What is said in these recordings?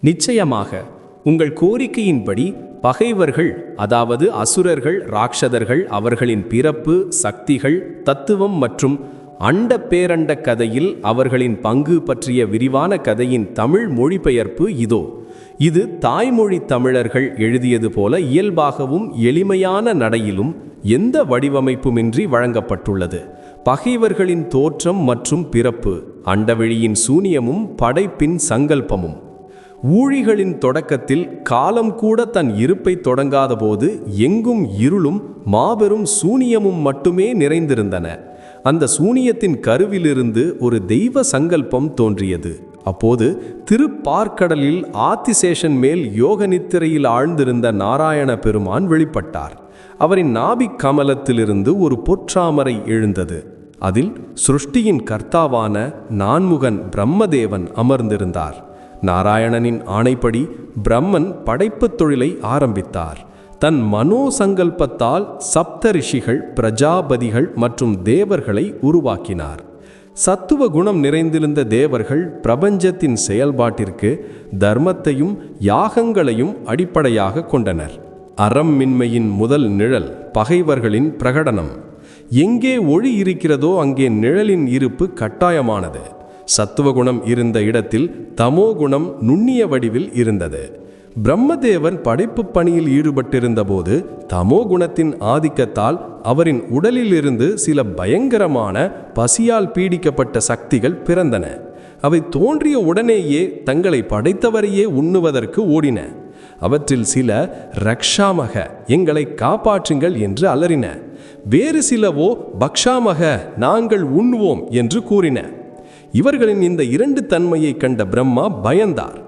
நிச்சயமாக உங்கள் கோரிக்கையின்படி பகைவர்கள், அதாவது அசுரர்கள், ராட்சதர்கள், அவர்களின் பிறப்பு, சக்திகள், தத்துவம் மற்றும் அண்ட பேரண்ட கதையில் அவர்களின் பங்கு பற்றிய விரிவான கதையின் தமிழ் மொழிபெயர்ப்பு இதோ. இது தாய்மொழி தமிழர்கள் எழுதியது போல இயல்பாகவும் எளிமையான நடையிலும் எந்த வடிவமைப்புமின்றி வழங்கப்பட்டுள்ளது. பகைவர்களின் தோற்றம் மற்றும் பிறப்பு, அண்டவெளியின் சூனியமும் படைப்பின் சங்கல்பமும். ஊழிகளின் தொடக்கத்தில் காலம் கூட தன் இருப்பை தொடங்காத போது எங்கும் இருளும் மாபெரும் சூனியமும் மட்டுமே நிறைந்திருந்தன. அந்த சூனியத்தின் கருவிலிருந்து ஒரு தெய்வ சங்கல்பம் தோன்றியது. அப்போது திருப்பார்க்கடலில் ஆதிசேஷன் மேல் யோக நித்திரையில் ஆழ்ந்திருந்த நாராயண பெருமான் வெளிப்பட்டார். அவரின் நாபிக் கமலத்திலிருந்து ஒரு பொற்றாமரை எழுந்தது. அதில் சிருஷ்டியின் கர்த்தாவான நான்முகன் பிரம்மதேவன் அமர்ந்திருந்தார். நாராயணனின் ஆணைப்படி பிரம்மன் படைப்புத் தொழிலை ஆரம்பித்தார். தன் மனோசங்கல்பத்தால் சப்த ரிஷிகள், பிரஜாபதிகள் மற்றும் தேவர்களை உருவாக்கினார். சத்துவ குணம் நிறைந்திருந்த தேவர்கள் பிரபஞ்சத்தின் செயல்பாட்டிற்கு தர்மத்தையும் யாகங்களையும் அடிப்படையாக கொண்டனர். அறம்மின்மையின் முதல் நிழல் பகைவர்களின் பிரகடனம். எங்கே ஒளி இருக்கிறதோ அங்கே நிழலின் இருப்பு கட்டாயமானது. சத்துவகுணம் இருந்த இடத்தில் தமோ குணம் நுண்ணிய வடிவில் இருந்தது. பிரம்மதேவன் படைப்பு பணியில் ஈடுபட்டிருந்த போது தமோ குணத்தின் ஆதிக்கத்தால் அவரின் உடலிலிருந்து சில பயங்கரமான பசியால் பீடிக்கப்பட்ட சக்திகள் பிறந்தன. அவை தோன்றிய உடனேயே தங்களை படைத்தவரையே உண்ணுவதற்கு ஓடின. அவற்றில் சில ரக்ஷாமக, எங்களை காப்பாற்றுங்கள் என்று அலறின. வேறு சிலவோ பக்ஷாமக, நாங்கள் உண்ணுவோம் என்று கூறின. இவர்களின் இந்த இரண்டு தன்மையை கண்ட பிரம்மா பயந்தார்.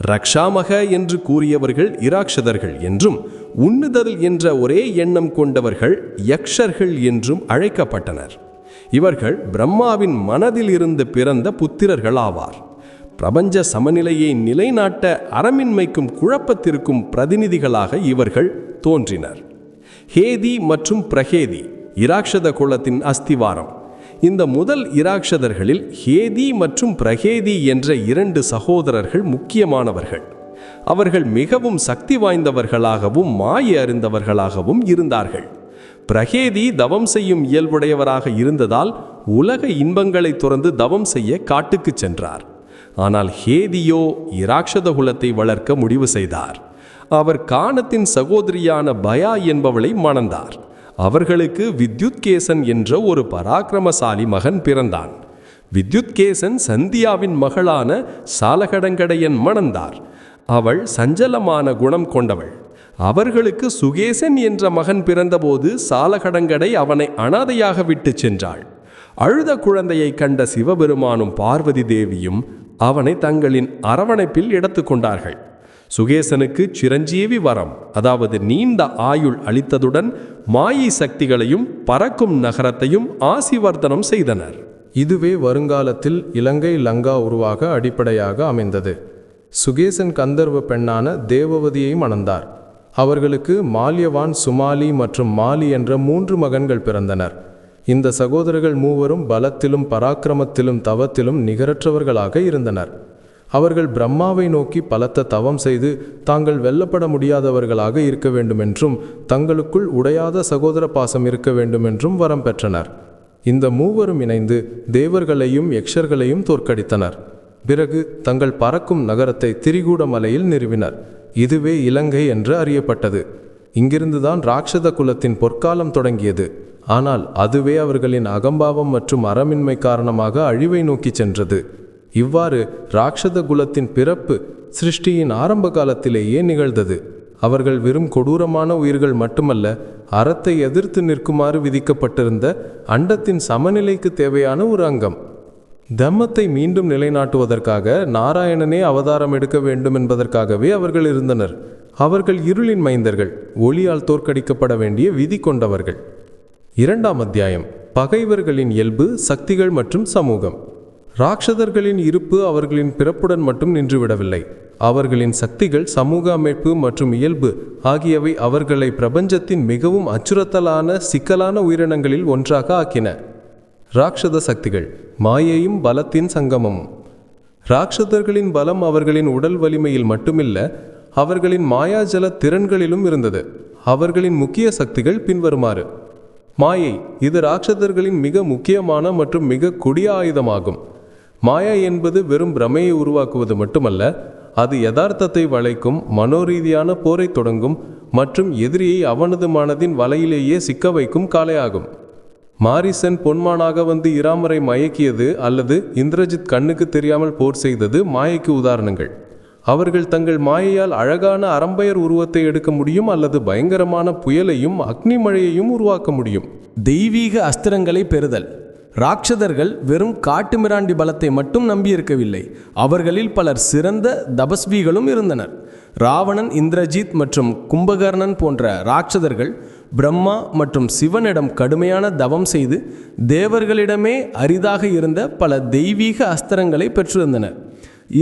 ரக்ஷாமக என்று கூறியவர்கள் இராட்சதர்கள் என்றும், உண்ணுதல் என்ற ஒரே எண்ணம் கொண்டவர்கள் யக்ஷர்கள் என்றும் அழைக்கப்பட்டனர். இவர்கள் பிரம்மாவின் மனதில் இருந்து பிறந்த புத்திரர்கள் ஆவார். பிரபஞ்ச சமநிலையை நிலைநாட்ட அறமின்மைக்கும் குழப்பத்திற்கும் பிரதிநிதிகளாக இவர்கள் தோன்றினர். ஹேதி மற்றும் பிரஹேதி இராட்சத குலத்தின் அஸ்திவாரம். இந்த முதல் இராட்சதர்களில் ஹேதி மற்றும் பிரஹேதி என்ற இரண்டு சகோதரர்கள் முக்கியமானவர்கள். அவர்கள் மிகவும் சக்தி வாய்ந்தவர்களாகவும் மாயை அறிந்தவர்களாகவும் இருந்தார்கள். பிரஹேதி தவம் செய்யும் இயல்புடையவராக இருந்ததால் உலக இன்பங்களை துறந்து தவம் செய்ய காட்டுக்கு சென்றார். ஆனால் ஹேதியோ இராட்சத குலத்தை வளர்க்க முடிவு செய்தார். அவர் கானத்தின் சகோதரியான பயா என்பவளை மணந்தார். அவர்களுக்கு வித்யுத்கேசன் என்ற ஒரு பராக்கிரமசாலி மகன் பிறந்தான். வித்யுத்கேசன் சந்தியாவின் மகளான சாலகடங்கடையன் மணந்தார். அவள் சஞ்சலமான குணம் கொண்டவள். அவர்களுக்கு சுகேசன் என்ற மகன் பிறந்தபோது சாலகடங்கடை அவனை அனாதையாக விட்டு சென்றாள். அழுத குழந்தையை கண்ட சிவபெருமானும் பார்வதி தேவியும் அவனை தங்களின் அரவணைப்பில் எடுத்துக்கொண்டார்கள். சுகேசனுக்கு சிரஞ்சீவி வரம், அதாவது நீண்ட ஆயுள் அளித்ததுடன் மாயை சக்திகளையும் பறக்கும் நகரத்தையும் ஆசிவர்த்தனம் செய்தனர். இதுவே வருங்காலத்தில் இலங்கை லங்கா உருவாக அடிப்படையாக அமைந்தது. சுகேசன் கந்தர்வ பெண்ணான தேவவதியை மணந்தார். அவர்களுக்கு மால்யவான், சுமாலி மற்றும் மாலி என்ற 3 மகன்கள் பிறந்தனர். இந்த சகோதரர்கள் மூவரும் பலத்திலும் பராக்கிரமத்திலும் தவத்திலும் நிகரற்றவர்களாக இருந்தனர். அவர்கள் பிரம்மாவை நோக்கி பலத்த தவம் செய்து தாங்கள் வெல்லப்பட முடியாதவர்களாக இருக்க வேண்டுமென்றும் தங்களுக்குள் உடையாத சகோதர பாசம் இருக்க வேண்டுமென்றும் வரம் பெற்றனர். இந்த மூவரும் இணைந்து தேவர்களையும் யக்ஷர்களையும் தோற்கடித்தனர். பிறகு தங்கள் பறக்கும் நகரத்தை திரிகூட மலையில் நிறுவினர். இதுவே இலங்கை என்று அறியப்பட்டது. இங்கிருந்துதான் ராட்சத குலத்தின் பொற்காலம் தொடங்கியது. ஆனால் அதுவே அவர்களின் அகம்பாவம் மற்றும் அறமின்மை காரணமாக அழிவை நோக்கி சென்றது. இவ்வாறு ராட்சத குலத்தின் பிறப்பு சிருஷ்டியின் ஆரம்ப காலத்திலேயே நிகழ்ந்தது. அவர்கள் வெறும் கொடூரமான உயிர்கள் மட்டுமல்ல, அறத்தை எதிர்த்து நிற்குமாறு விதிக்கப்பட்டிருந்த அண்டத்தின் சமநிலைக்கு தேவையான ஒரு அங்கம். தம்மத்தை மீண்டும் நிலைநாட்டுவதற்காக நாராயணனே அவதாரம் எடுக்க வேண்டும் என்பதற்காகவே அவர்கள் இருந்தனர். அவர்கள் இருளின் மைந்தர்கள், ஒளியால் தோற்கடிக்கப்பட வேண்டிய விதி கொண்டவர்கள். 2ஆம் அத்தியாயம். பகைவர்களின் இயல்பு, சக்திகள் மற்றும் சமூகம். ராட்சதர்களின் இருப்பு அவர்களின் பிறப்புடன் மட்டும் நின்றுவிடவில்லை. அவர்களின் சக்திகள், சமூக அமைப்பு மற்றும் இயல்பு ஆகியவை அவர்களை பிரபஞ்சத்தின் மிகவும் அச்சுறுத்தலான சிக்கலான உயிரினங்களில் ஒன்றாக ஆக்கின. ராட்சத சக்திகள் மாயையும் பலத்தின் சங்கமமும். ராட்சதர்களின் பலம் அவர்களின் உடல் வலிமையில் மட்டுமில்ல, அவர்களின் மாயாஜல திறன்களிலும் இருந்தது. அவர்களின் முக்கிய சக்திகள் பின்வருமாறு. மாயை, இது ராட்சதர்களின் மிக முக்கியமான மற்றும் மிக கொடிய ஆயுதமாகும். மாயா என்பது வெறும் பிரமையை உருவாக்குவது மட்டுமல்ல, அது யதார்த்தத்தை வளைக்கும், மனோரீதியான போரை தொடங்கும் மற்றும் எதிரியை அவனது மனதின் வலையிலேயே சிக்க வைக்கும் காளையாகும். மாரிசன் பொன்மானாக வந்து இராமரை மயக்கியது அல்லது இந்திரஜித் கண்ணுக்கு தெரியாமல் போர் செய்தது மாயைக்கு உதாரணங்கள். அவர்கள் தங்கள் மாயையால் அழகான அரம்பையர் உருவத்தை எடுக்க முடியும் அல்லது பயங்கரமான புயலையும் அக்னி மழையையும் உருவாக்க முடியும். தெய்வீக அஸ்திரங்களை பெறுதல். ராட்சதர்கள் வெறும் காட்டுமிராண்டி பலத்தை மட்டும் நம்பியிருக்கவில்லை, அவர்களில் பலர் சிறந்த தபஸ்விகளும் இருந்தனர். ராவணன், இந்திரஜித் மற்றும் கும்பகர்ணன் போன்ற ராட்சதர்கள் பிரம்மா மற்றும் சிவனிடம் கடுமையான தவம் செய்து தேவர்களிடமே அரிதாக இருந்த பல தெய்வீக அஸ்திரங்களை பெற்றிருந்தனர்.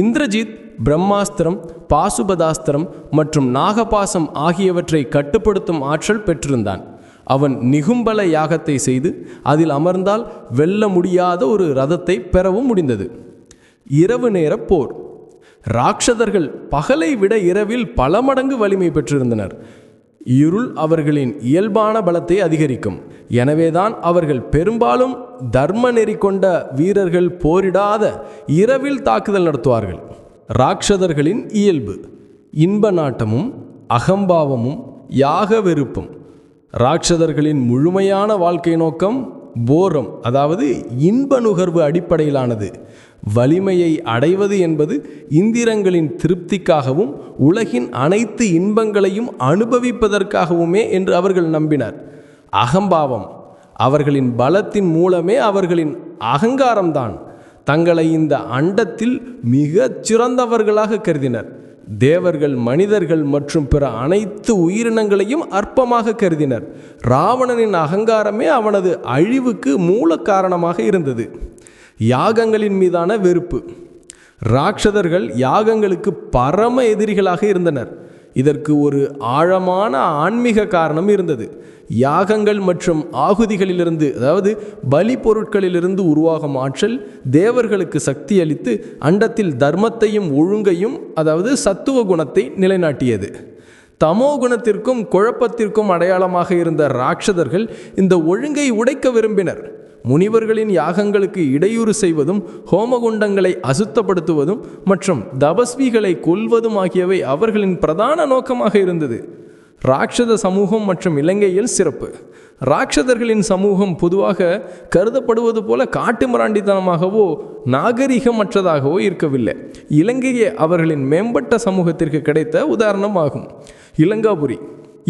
இந்திரஜித் பிரம்மாஸ்திரம், பாசுபதாஸ்திரம் மற்றும் நாகபாசம் ஆகியவற்றை கட்டுப்படுத்தும் ஆற்றல் பெற்றிருந்தான். அவன் நிகும்பல யாகத்தை செய்து அதில் அமர்ந்தால் வெல்ல முடியாத ஒரு ரதத்தை பெறவும் முடிந்தது. இரவு நேர போர். ராட்சதர்கள் பகலை விட இரவில் பல மடங்கு வலிமை பெற்றிருந்தனர். இருள் அவர்களின் இயல்பான பலத்தை அதிகரிக்கும். எனவேதான் அவர்கள் பெரும்பாலும் தர்ம நெறி கொண்ட வீரர்கள் போரிடாத இரவில் தாக்குதல் நடத்துவார்கள். ராட்சதர்களின் இயல்பு: இன்ப நாட்டமும் அகம்பாவமும் யாக வெறுப்பும். ராட்சதர்களின் முழுமையான வாழ்க்கை நோக்கம் போரம், அதாவது இன்ப நுகர்வு அடிப்படையிலானது. வலிமையை அடைவது என்பது இந்திரங்களின் திருப்திக்காகவும் உலகின் அனைத்து இன்பங்களையும் அனுபவிப்பதற்காகவுமே என்று அவர்கள் நம்பினர். அகம்பாவம், அவர்களின் பலத்தின் மூலமே அவர்களின் அகங்காரம்தான். தங்களை இந்த அண்டத்தில் மிகச் சிறந்தவர்களாக கருதினர். தேவர்கள், மனிதர்கள் மற்றும் பிற அனைத்து உயிரினங்களையும் அற்பமாக கருதினர். ராவணனின் அகங்காரமே அவனது அழிவுக்கு மூல காரணமாக இருந்தது. யாகங்களின் மீதான வெறுப்பு. ராட்சதர்கள் யாகங்களுக்கு பரம எதிரிகளாக இருந்தனர். இதற்கு ஒரு ஆழமான ஆன்மீக காரணம் இருந்தது. யாகங்கள் மற்றும் ஆகுதிகளிலிருந்து, அதாவது பலி பொருட்களிலிருந்து உருவாகும் ஆற்றல் தேவர்களுக்கு சக்தி அளித்து அண்டத்தில் தர்மத்தையும் ஒழுங்கையும், அதாவது சத்துவ குணத்தை நிலைநாட்டியது. தமோ குணத்திற்கும் குழப்பத்திற்கும் அடையாளமாக இருந்த ராட்சதர்கள் இந்த ஒழுங்கை உடைக்க விரும்பினர். முனிவர்களின் யாகங்களுக்கு இடையூறு செய்வதும், ஹோமகுண்டங்களை அசுத்தப்படுத்துவதும் மற்றும் தபஸ்விகளை கொல்வதும் ஆகியவை அவர்களின் பிரதான நோக்கமாக இருந்தது. ராட்சத சமூகம் மற்றும் இலங்கையில் சிறப்பு. ராட்சதர்களின் சமூகம் பொதுவாக கருதப்படுவது போல காட்டுமிராண்டித்தனமாகவோ நாகரிகமற்றதாகவோ இருக்கவில்லை. இலங்கையே அவர்களின் மேம்பட்ட சமூகத்திற்கு கிடைத்த உதாரணமாகும். இலங்காபுரி.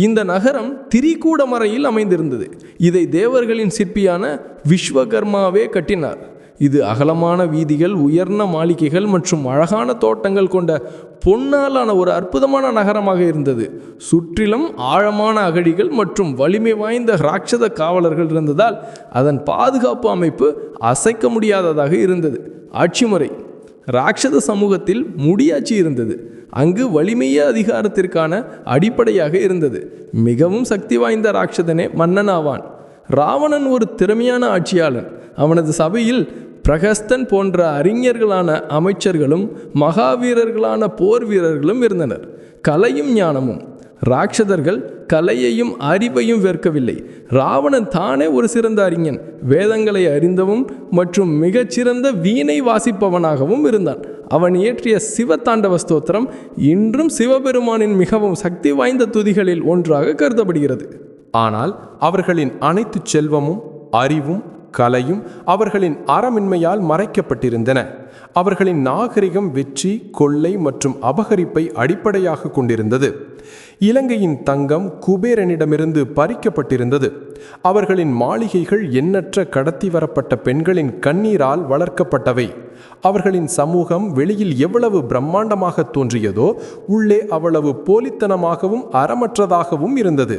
இந்த நகரம் திரிகூடமறையில் அமைந்திருந்தது. இதை தேவர்களின் சிற்பியான விஸ்வகர்மாவே கட்டினார். இது அகலமான வீதிகள், உயர்ந்த மாளிகைகள் மற்றும் அழகான தோட்டங்கள் கொண்ட பொன்னாலான ஒரு அற்புதமான நகரமாக இருந்தது. சுற்றிலும் ஆழமான அகழிகள் மற்றும் வலிமை வாய்ந்த ராட்சத காவலர்கள் இருந்ததால் அதன் பாதுகாப்பு அமைப்பு அசைக்க முடியாததாக இருந்தது. ஆட்சிமுறை. ராட்சத சமூகத்தில் முடியாட்சி இருந்தது. அங்கு வலிமையே அதிகாரத்திற்கான அடிப்படையாக இருந்தது. மிகவும் சக்தி வாய்ந்த ராட்சதனே மன்னனாவான். ராவணன் ஒரு திறமையான ஆட்சியாளன். அவனது சபையில் பிரகஸ்தன் போன்ற அறிஞர்களான அமைச்சர்களும் மகாவீரர்களான போர் வீரர்களும் இருந்தனர். கலையும் ஞானமும். ராட்சதர்கள் கலையையும் அறிவையும் வெறுக்கவில்லை. ராவணன் தானே ஒரு சிறந்த அறிஞன், வேதங்களை அறிந்தவும் மற்றும் மிகச்சிறந்த வீணை வாசிப்பவனாகவும் இருந்தான். அவன் இயற்றிய சிவதாண்டவ ஸ்தோத்திரம் இன்றும் சிவபெருமானின் மிகவும் சக்தி வாய்ந்த துதிகளில் ஒன்றாக கருதப்படுகிறது. ஆனால் அவர்களின் அனைத்து செல்வமும் அறிவும் கலையும் அவர்களின் அறமின்மையால் மறைக்கப்பட்டிருந்தன. அவர்களின் நாகரிகம் வெற்றி, கொள்ளை மற்றும் அபகரிப்பை அடிப்படையாக கொண்டிருந்தது. இலங்கையின் தங்கம் குபேரனிடமிருந்து பறிக்கப்பட்டிருந்தது. அவர்களின் மாளிகைகள் எண்ணற்ற கடத்தி வரப்பட்ட பெண்களின் கண்ணீரால் வளர்க்கப்பட்டவை. அவர்களின் சமூகம் வெளியில் எவ்வளவு பிரம்மாண்டமாக தோன்றியதோ உள்ளே அவ்வளவு போலித்தனமாகவும் அறமற்றதாகவும் இருந்தது.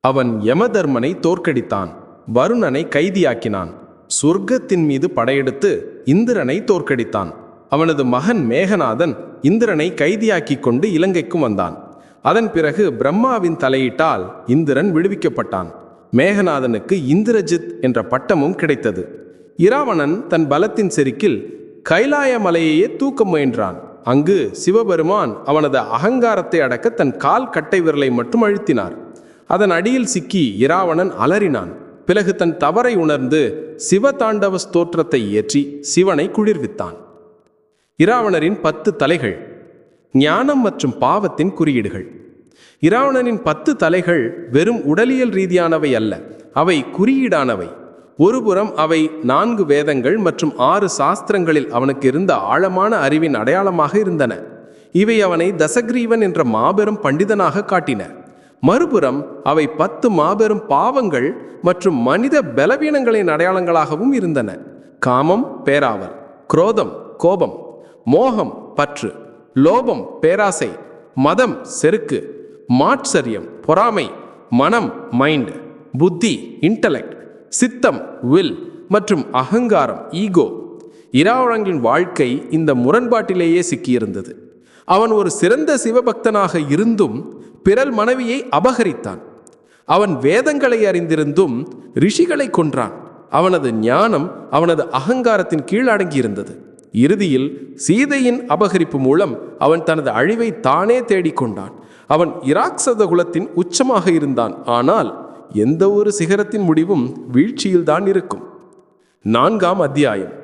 அவன் யமதர்மனை தோற்கடித்தான், வருணனை கைதியாக்கினான், சொர்க்கத்தின் மீது படையெடுத்து இந்திரனை தோற்கடித்தான். அவனது மகன் மேகநாதன் இந்திரனை கைதியாக்கி கொண்டு இலங்கைக்கும் வந்தான். அதன் பிறகு பிரம்மாவின் தலையீட்டால் இந்திரன் விடுவிக்கப்பட்டான். மேகநாதனுக்கு இந்திரஜித் என்ற பட்டமும் கிடைத்தது. இராவணன் தன் பலத்தின் செருக்கில் கைலாய மலையையே தூக்க முயன்றான். அங்கு சிவபெருமான் அவனது அகங்காரத்தை அடக்க தன் கால் கட்டை விரலை மட்டும் அழுத்தினார். அதன் அடியில் சிக்கி இராவணன் அலறினான். பிறகு தன் தவறை உணர்ந்து சிவதாண்டவ ஸ்தோத்திரத்தை இயற்றி சிவனை குளிர்வித்தான். இராவணரின் 10 தலைகள் ஞானம் மற்றும் பாவத்தின் குறியீடுகள். இராவணனின் 10 தலைகள் வெறும் உடலியல் ரீதியானவை அல்ல, அவை குறியீடானவை. ஒருபுறம் அவை 4 வேதங்கள் மற்றும் 6 சாஸ்திரங்களில் அவனுக்கு இருந்த ஆழமான அறிவின் அடையாளமாக இருந்தன. இவை அவனை தசக்ரீவன் என்ற மாபெரும் பண்டிதனாக காட்டின. மறுபுறம் அவை 10 மாபெரும் பாவங்கள் மற்றும் மனித பலவீனங்களின் அடையாளங்களாகவும் இருந்தன. காமம், பேராவல்; குரோதம், கோபம்; மோகம், பற்று; லோபம், பேராசை; மதம், செருக்கு; மாட்சரியம், பொறாமை; மனம், மைண்ட்; புத்தி, இன்டலெக்ட்; சித்தம், வில்; மற்றும் அகங்காரம், ஈகோ. இராவணனின் வாழ்க்கை இந்த முரண்பாட்டிலேயே சிக்கியிருந்தது. அவன் ஒரு சிறந்த சிவபக்தனாக இருந்தும் பிறர் மனைவியை அபகரித்தான். அவன் வேதங்களை அறிந்திருந்தும் ரிஷிகளை கொன்றான். அவனது ஞானம் அவனது அகங்காரத்தின் கீழ் அடங்கியிருந்தது. இறுதியில் சீதையின் அபகரிப்பு மூலம் அவன் தனது அழிவை தானே தேடிக்கொண்டான். அவன் இராக்சத குலத்தின் உச்சமாக இருந்தான். ஆனால் எந்த ஒரு சிகரத்தின் முடிவும் வீழ்ச்சியில்தான் இருக்கும். 4ஆம் அத்தியாயம்.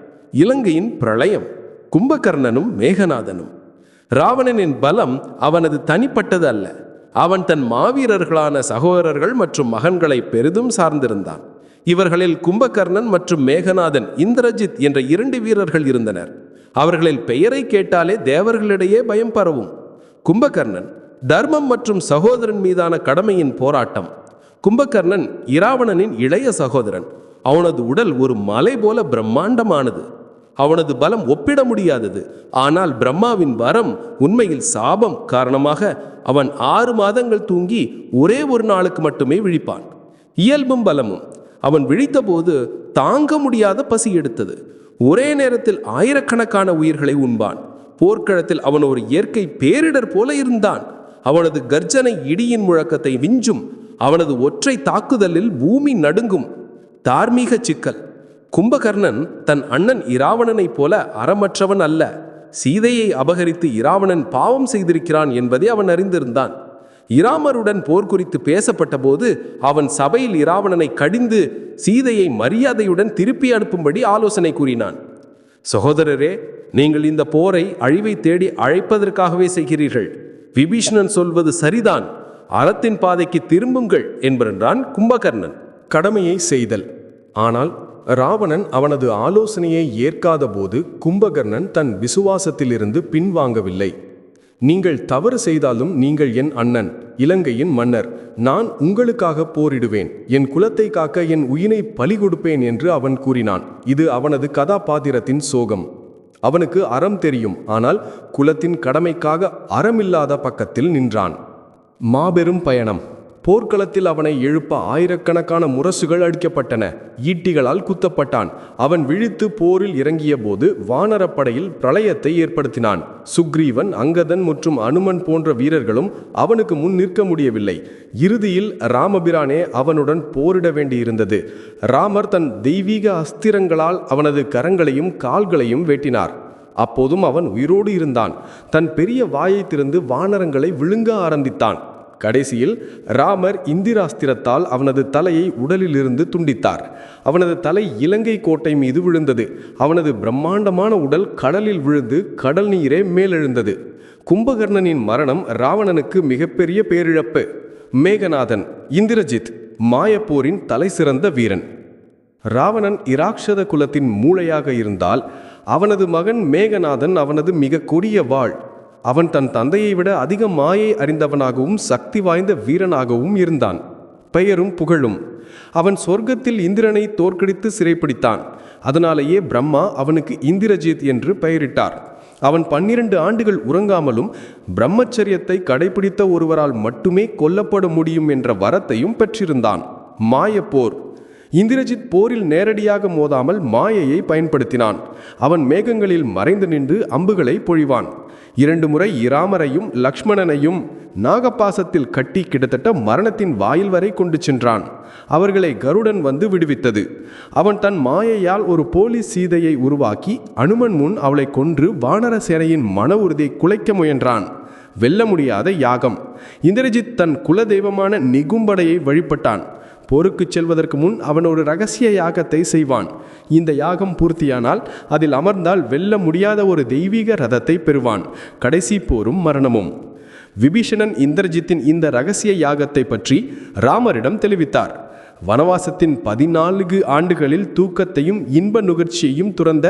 இலங்கையின் பிரளயம். கும்பகர்ணனும் மேகநாதனும். இராவணனின் பலம் அவனது தனிப்பட்டது அல்ல. அவன் தன் மாவீரர்களான சகோதரர்கள் மற்றும் மகன்களை பெரிதும் சார்ந்திருந்தான். இவர்களில் கும்பகர்ணன் மற்றும் மேகநாதன், இந்திரஜித் என்ற 2 வீரர்கள் இருந்தனர். அவர்களில் பெயரை கேட்டாலே தேவர்களிடையே பயம் பரவும். கும்பகர்ணன் தர்மம் மற்றும் சகோதரன் மீதான கடமையின் போராட்டம். கும்பகர்ணன் இராவணனின் இளைய சகோதரன். அவனது உடல் ஒரு மலை போல பிரம்மாண்டமானது. அவனது பலம் ஒப்பிட முடியாதது. ஆனால் பிரம்மாவின் வரம் உண்மையில் சாபம் காரணமாக அவன் 6 மாதங்கள் தூங்கி ஒரே ஒரு நாளுக்கு மட்டுமே விழிப்பான். இயல்பும் பலமும். அவன் விழித்தபோது தாங்க முடியாத பசி எடுத்தது. ஒரே நேரத்தில் ஆயிரக்கணக்கான உயிர்களை உண்பான். போர்க்களத்தில் அவன் ஒரு இயற்கை பேரிடர் போல இருந்தான். அவனது கர்ஜனை இடியின் முழக்கத்தை விஞ்சும். அவனது ஒற்றை தாக்குதலில் பூமி நடுங்கும். தார்மீக சிக்கல். கும்பகர்ணன் தன் அண்ணன் இராவணனைப் போல அறமற்றவன் அல்ல. சீதையை அபகரித்து இராவணன் பாவம் செய்திருக்கிறான் என்பதை அவன் அறிந்திருந்தான். இராமருடன் போர் குறித்து பேசப்பட்ட போது அவன் சபையில் இராவணனை கடிந்து சீதையை மரியாதையுடன் திருப்பி அனுப்பும்படி ஆலோசனை கூறினான். சகோதரரே, நீங்கள் இந்த போரை அழிவை தேடி அழைப்பதற்காகவே செய்கிறீர்கள். விபீஷணன் சொல்வது சரிதான். அறத்தின் பாதைக்கு திரும்புங்கள் என்பான் கும்பகர்ணன். கடமையை செய்தல். ஆனால் இராவணன் அவனது ஆலோசனையை ஏற்காத போது கும்பகர்ணன் தன் விசுவாசத்திலிருந்து பின்வாங்கவில்லை. நீங்கள் தவறு செய்தாலும் நீங்கள் என் அண்ணன், இலங்கையின் மன்னர். நான் உங்களுக்காக போரிடுவேன். என் குலத்தை காக்க என் உயிரை பலி கொடுப்பேன் என்று அவன் கூறினான். இது அவனது கதாபாத்திரத்தின் சோகம். அவனுக்கு அறம் தெரியும், ஆனால் குலத்தின் கடமைக்காக அறமில்லாத பக்கத்தில் நின்றான். மாபெரும் பயணம். போர்க்களத்தில் அவனை எழுப்ப ஆயிரக்கணக்கான முரசுகள் அடிக்கப்பட்டன. ஈட்டிகளால் குத்தப்பட்டான். அவன் விழித்து போரில் இறங்கிய போது வானரப்படையில் பிரளயத்தை ஏற்படுத்தினான். சுக்ரீவன், அங்கதன் மற்றும் அனுமன் போன்ற வீரர்களும் அவனுக்கு முன் நிற்க முடியவில்லை. இறுதியில் ராமபிரானே அவனுடன் போரிட வேண்டியிருந்தது. ராமர் தன் தெய்வீக அஸ்திரங்களால் அவனது கரங்களையும் கால்களையும் வெட்டினார். அப்போதும் அவன் உயிரோடு இருந்தான். தன் பெரிய வாயை திறந்து வானரங்களை விழுங்க ஆரம்பித்தான். கடைசியில் ராமர் இந்திராஸ்திரத்தால் அவனது தலையை உடலிலிருந்து துண்டித்தார். அவனது தலை இலங்கை கோட்டை மீது விழுந்தது. அவனது பிரம்மாண்டமான உடல் கடலில் விழுந்து கடல் நீரே மேலெழுந்தது. கும்பகர்ணனின் மரணம் இராவணனுக்கு மிகப்பெரிய பேரிழப்பு. மேகநாதன், இந்திரஜித், மாயப்போரின் தலை சிறந்த வீரன். இராவணன் இராக்ஷத குலத்தின் மூளையாக இருந்தால் அவனது மகன் மேகநாதன் அவனது மிக கொடிய வாள். அவன் தன் தந்தையை விட அதிக மாயை அறிந்தவனாகவும் சக்தி வாய்ந்த வீரனாகவும் இருந்தான். பெயரும் புகழும். அவன் சொர்க்கத்தில் இந்திரனை தோற்கடித்து சிறைப்பிடித்தான். அதனாலேயே பிரம்மா அவனுக்கு இந்திரஜித் என்று பெயரிட்டார். அவன் 12 ஆண்டுகள் உறங்காமலும் பிரம்மச்சரியத்தை கடைபிடித்த ஒருவரால் மட்டுமே கொல்லப்பட முடியும் என்ற வரத்தையும் பெற்றிருந்தான். மாயப்போர். இந்திரஜித் போரில் நேரடியாக மோதாமல் மாயையை பயன்படுத்தினான். அவன் மேகங்களில் மறைந்து நின்று அம்புகளை பொழிவான். 2 முறை இராமரையும் லக்ஷ்மணனையும் நாகப்பாசத்தில் கட்டி கிட்டத்தட்ட மரணத்தின் வாயில் வரை கொண்டு சென்றான். அவர்களை கருடன் வந்து விடுவித்தது. அவன் தன் மாயையால் ஒரு போலி சீதையை உருவாக்கி அனுமன் முன் அவளை கொன்று வானர சேனையின் மன உறுதியை குலைக்க முயன்றான். வெல்ல முடியாத யாகம். இந்திரஜித் தன் குலதெய்வமான நிகும்படையை வழிபட்டான். போருக்கு செல்வதற்கு முன் அவன் ஒரு இரகசிய யாகத்தை செய்வான். இந்த யாகம் பூர்த்தியானால் அதில் அமர்ந்தால் வெல்ல முடியாத ஒரு தெய்வீக ரதத்தை பெறுவான். கடைசி போரும் மரணமும். விபீஷணன் இந்திரஜித்தின் இந்த இரகசிய யாகத்தை பற்றி ராமரிடம் தெரிவித்தார். வனவாசத்தின் 14 ஆண்டுகளில் தூக்கத்தையும் இன்ப நுகர்ச்சியையும் துறந்த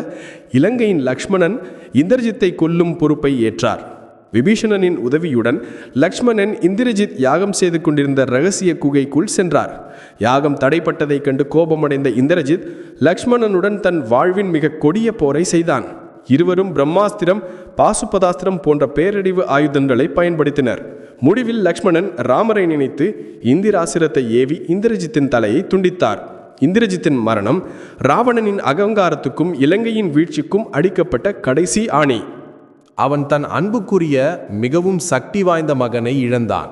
இலங்கையின் லக்ஷ்மணன் இந்திரஜித்தை கொல்லும் பொறுப்பை ஏற்றார். விபீஷணனின் உதவியுடன் லக்ஷ்மணன் இந்திரஜித் யாகம் செய்து கொண்டிருந்த இரகசிய குகைக்குள் சென்றார். யாகம் தடைப்பட்டதைக் கண்டு கோபமடைந்த இந்திரஜித் லக்ஷ்மணனுடன் தன் வாழ்வின் மிக கொடிய போரை செய்தான். இருவரும் பிரம்மாஸ்திரம், பாசுபதாஸ்திரம் போன்ற பேரழிவு ஆயுதங்களை பயன்படுத்தினர். முடிவில் லக்ஷ்மணன் ராமரை நினைத்து இந்திராசிரத்தை ஏவி இந்திரஜித்தின் தலையை துண்டித்தார். இந்திரஜித்தின் மரணம் ராவணனின் அகங்காரத்துக்கும் இலங்கையின் வீழ்ச்சிக்கும் அடிக்கப்பட்ட கடைசி ஆணி. அவன் தன் அன்புக்குரிய மிகவும் சக்தி வாய்ந்த மகனை இழந்தான்.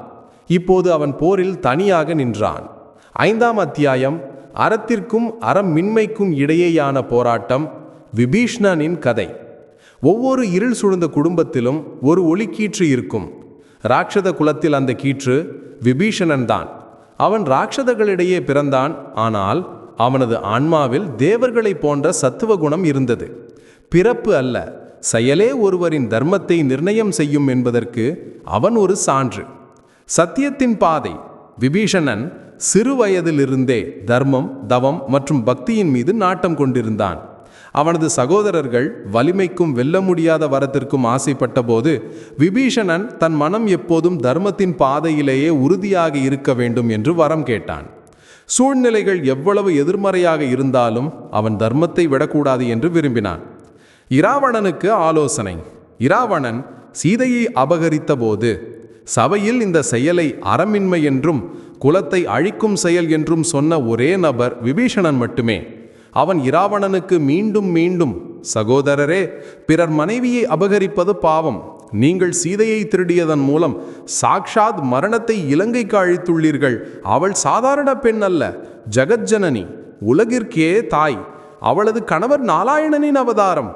இப்போது அவன் போரில் தனியாக நின்றான். 5ஆம் அத்தியாயம் அறத்திற்கும் அறமின்மைக்கும் இடையேயான போராட்டம். விபீஷணனின் கதை. ஒவ்வொரு இருள் சூழ்ந்த குடும்பத்திலும் ஒரு ஒளிக்கீற்று இருக்கும். ராட்சத குலத்தில் அந்த கீற்று விபீஷணன் தான். அவன் ராட்சதர்களிடையே பிறந்தான். ஆனால் அவனது ஆன்மாவில் தேவர்களைப் போன்ற சத்துவ குணம் இருந்தது. பிறப்பு அல்ல, செயலே ஒருவரின் தர்மத்தை நிர்ணயம் செய்யும் என்பதற்கு அவன் ஒரு சான்று. சத்தியத்தின் பாதை. விபீஷணன் சிறு வயதிலிருந்தே தர்மம், தவம் மற்றும் பக்தியின் மீது நாட்டம் கொண்டிருந்தான். அவனது சகோதரர்கள் வலிமைக்கும் வெல்ல முடியாத வரத்திற்கும் ஆசைப்பட்ட போது விபீஷணன் தன் மனம் எப்போதும் தர்மத்தின் பாதையிலேயே உறுதியாக இருக்க வேண்டும் என்று வரம் கேட்டான். சூழ்நிலைகள் எவ்வளவு எதிர்மறையாக இருந்தாலும் அவன் தர்மத்தை விடக்கூடாது என்று விரும்பினான். இராவணனுக்கு ஆலோசனை. இராவணன் சீதையை அபகரித்த போது சபையில் இந்த செயலை அறமின்மை என்றும் குலத்தை அழிக்கும் செயல் என்றும் சொன்ன ஒரே நபர் விபீஷணன் மட்டுமே. அவன் இராவணனுக்கு மீண்டும் மீண்டும், சகோதரரே, பிறர் மனைவியை அபகரிப்பது பாவம். நீங்கள் சீதையை திருடியதன் மூலம் சாக்ஷாத் மரணத்தை இலங்கைக்கு அழித்துள்ளீர்கள். அவள் சாதாரண பெண் அல்ல, ஜகஜனனி, உலகிற்கே தாய். அவளது கணவர் நாராயணனின் அவதாரம்.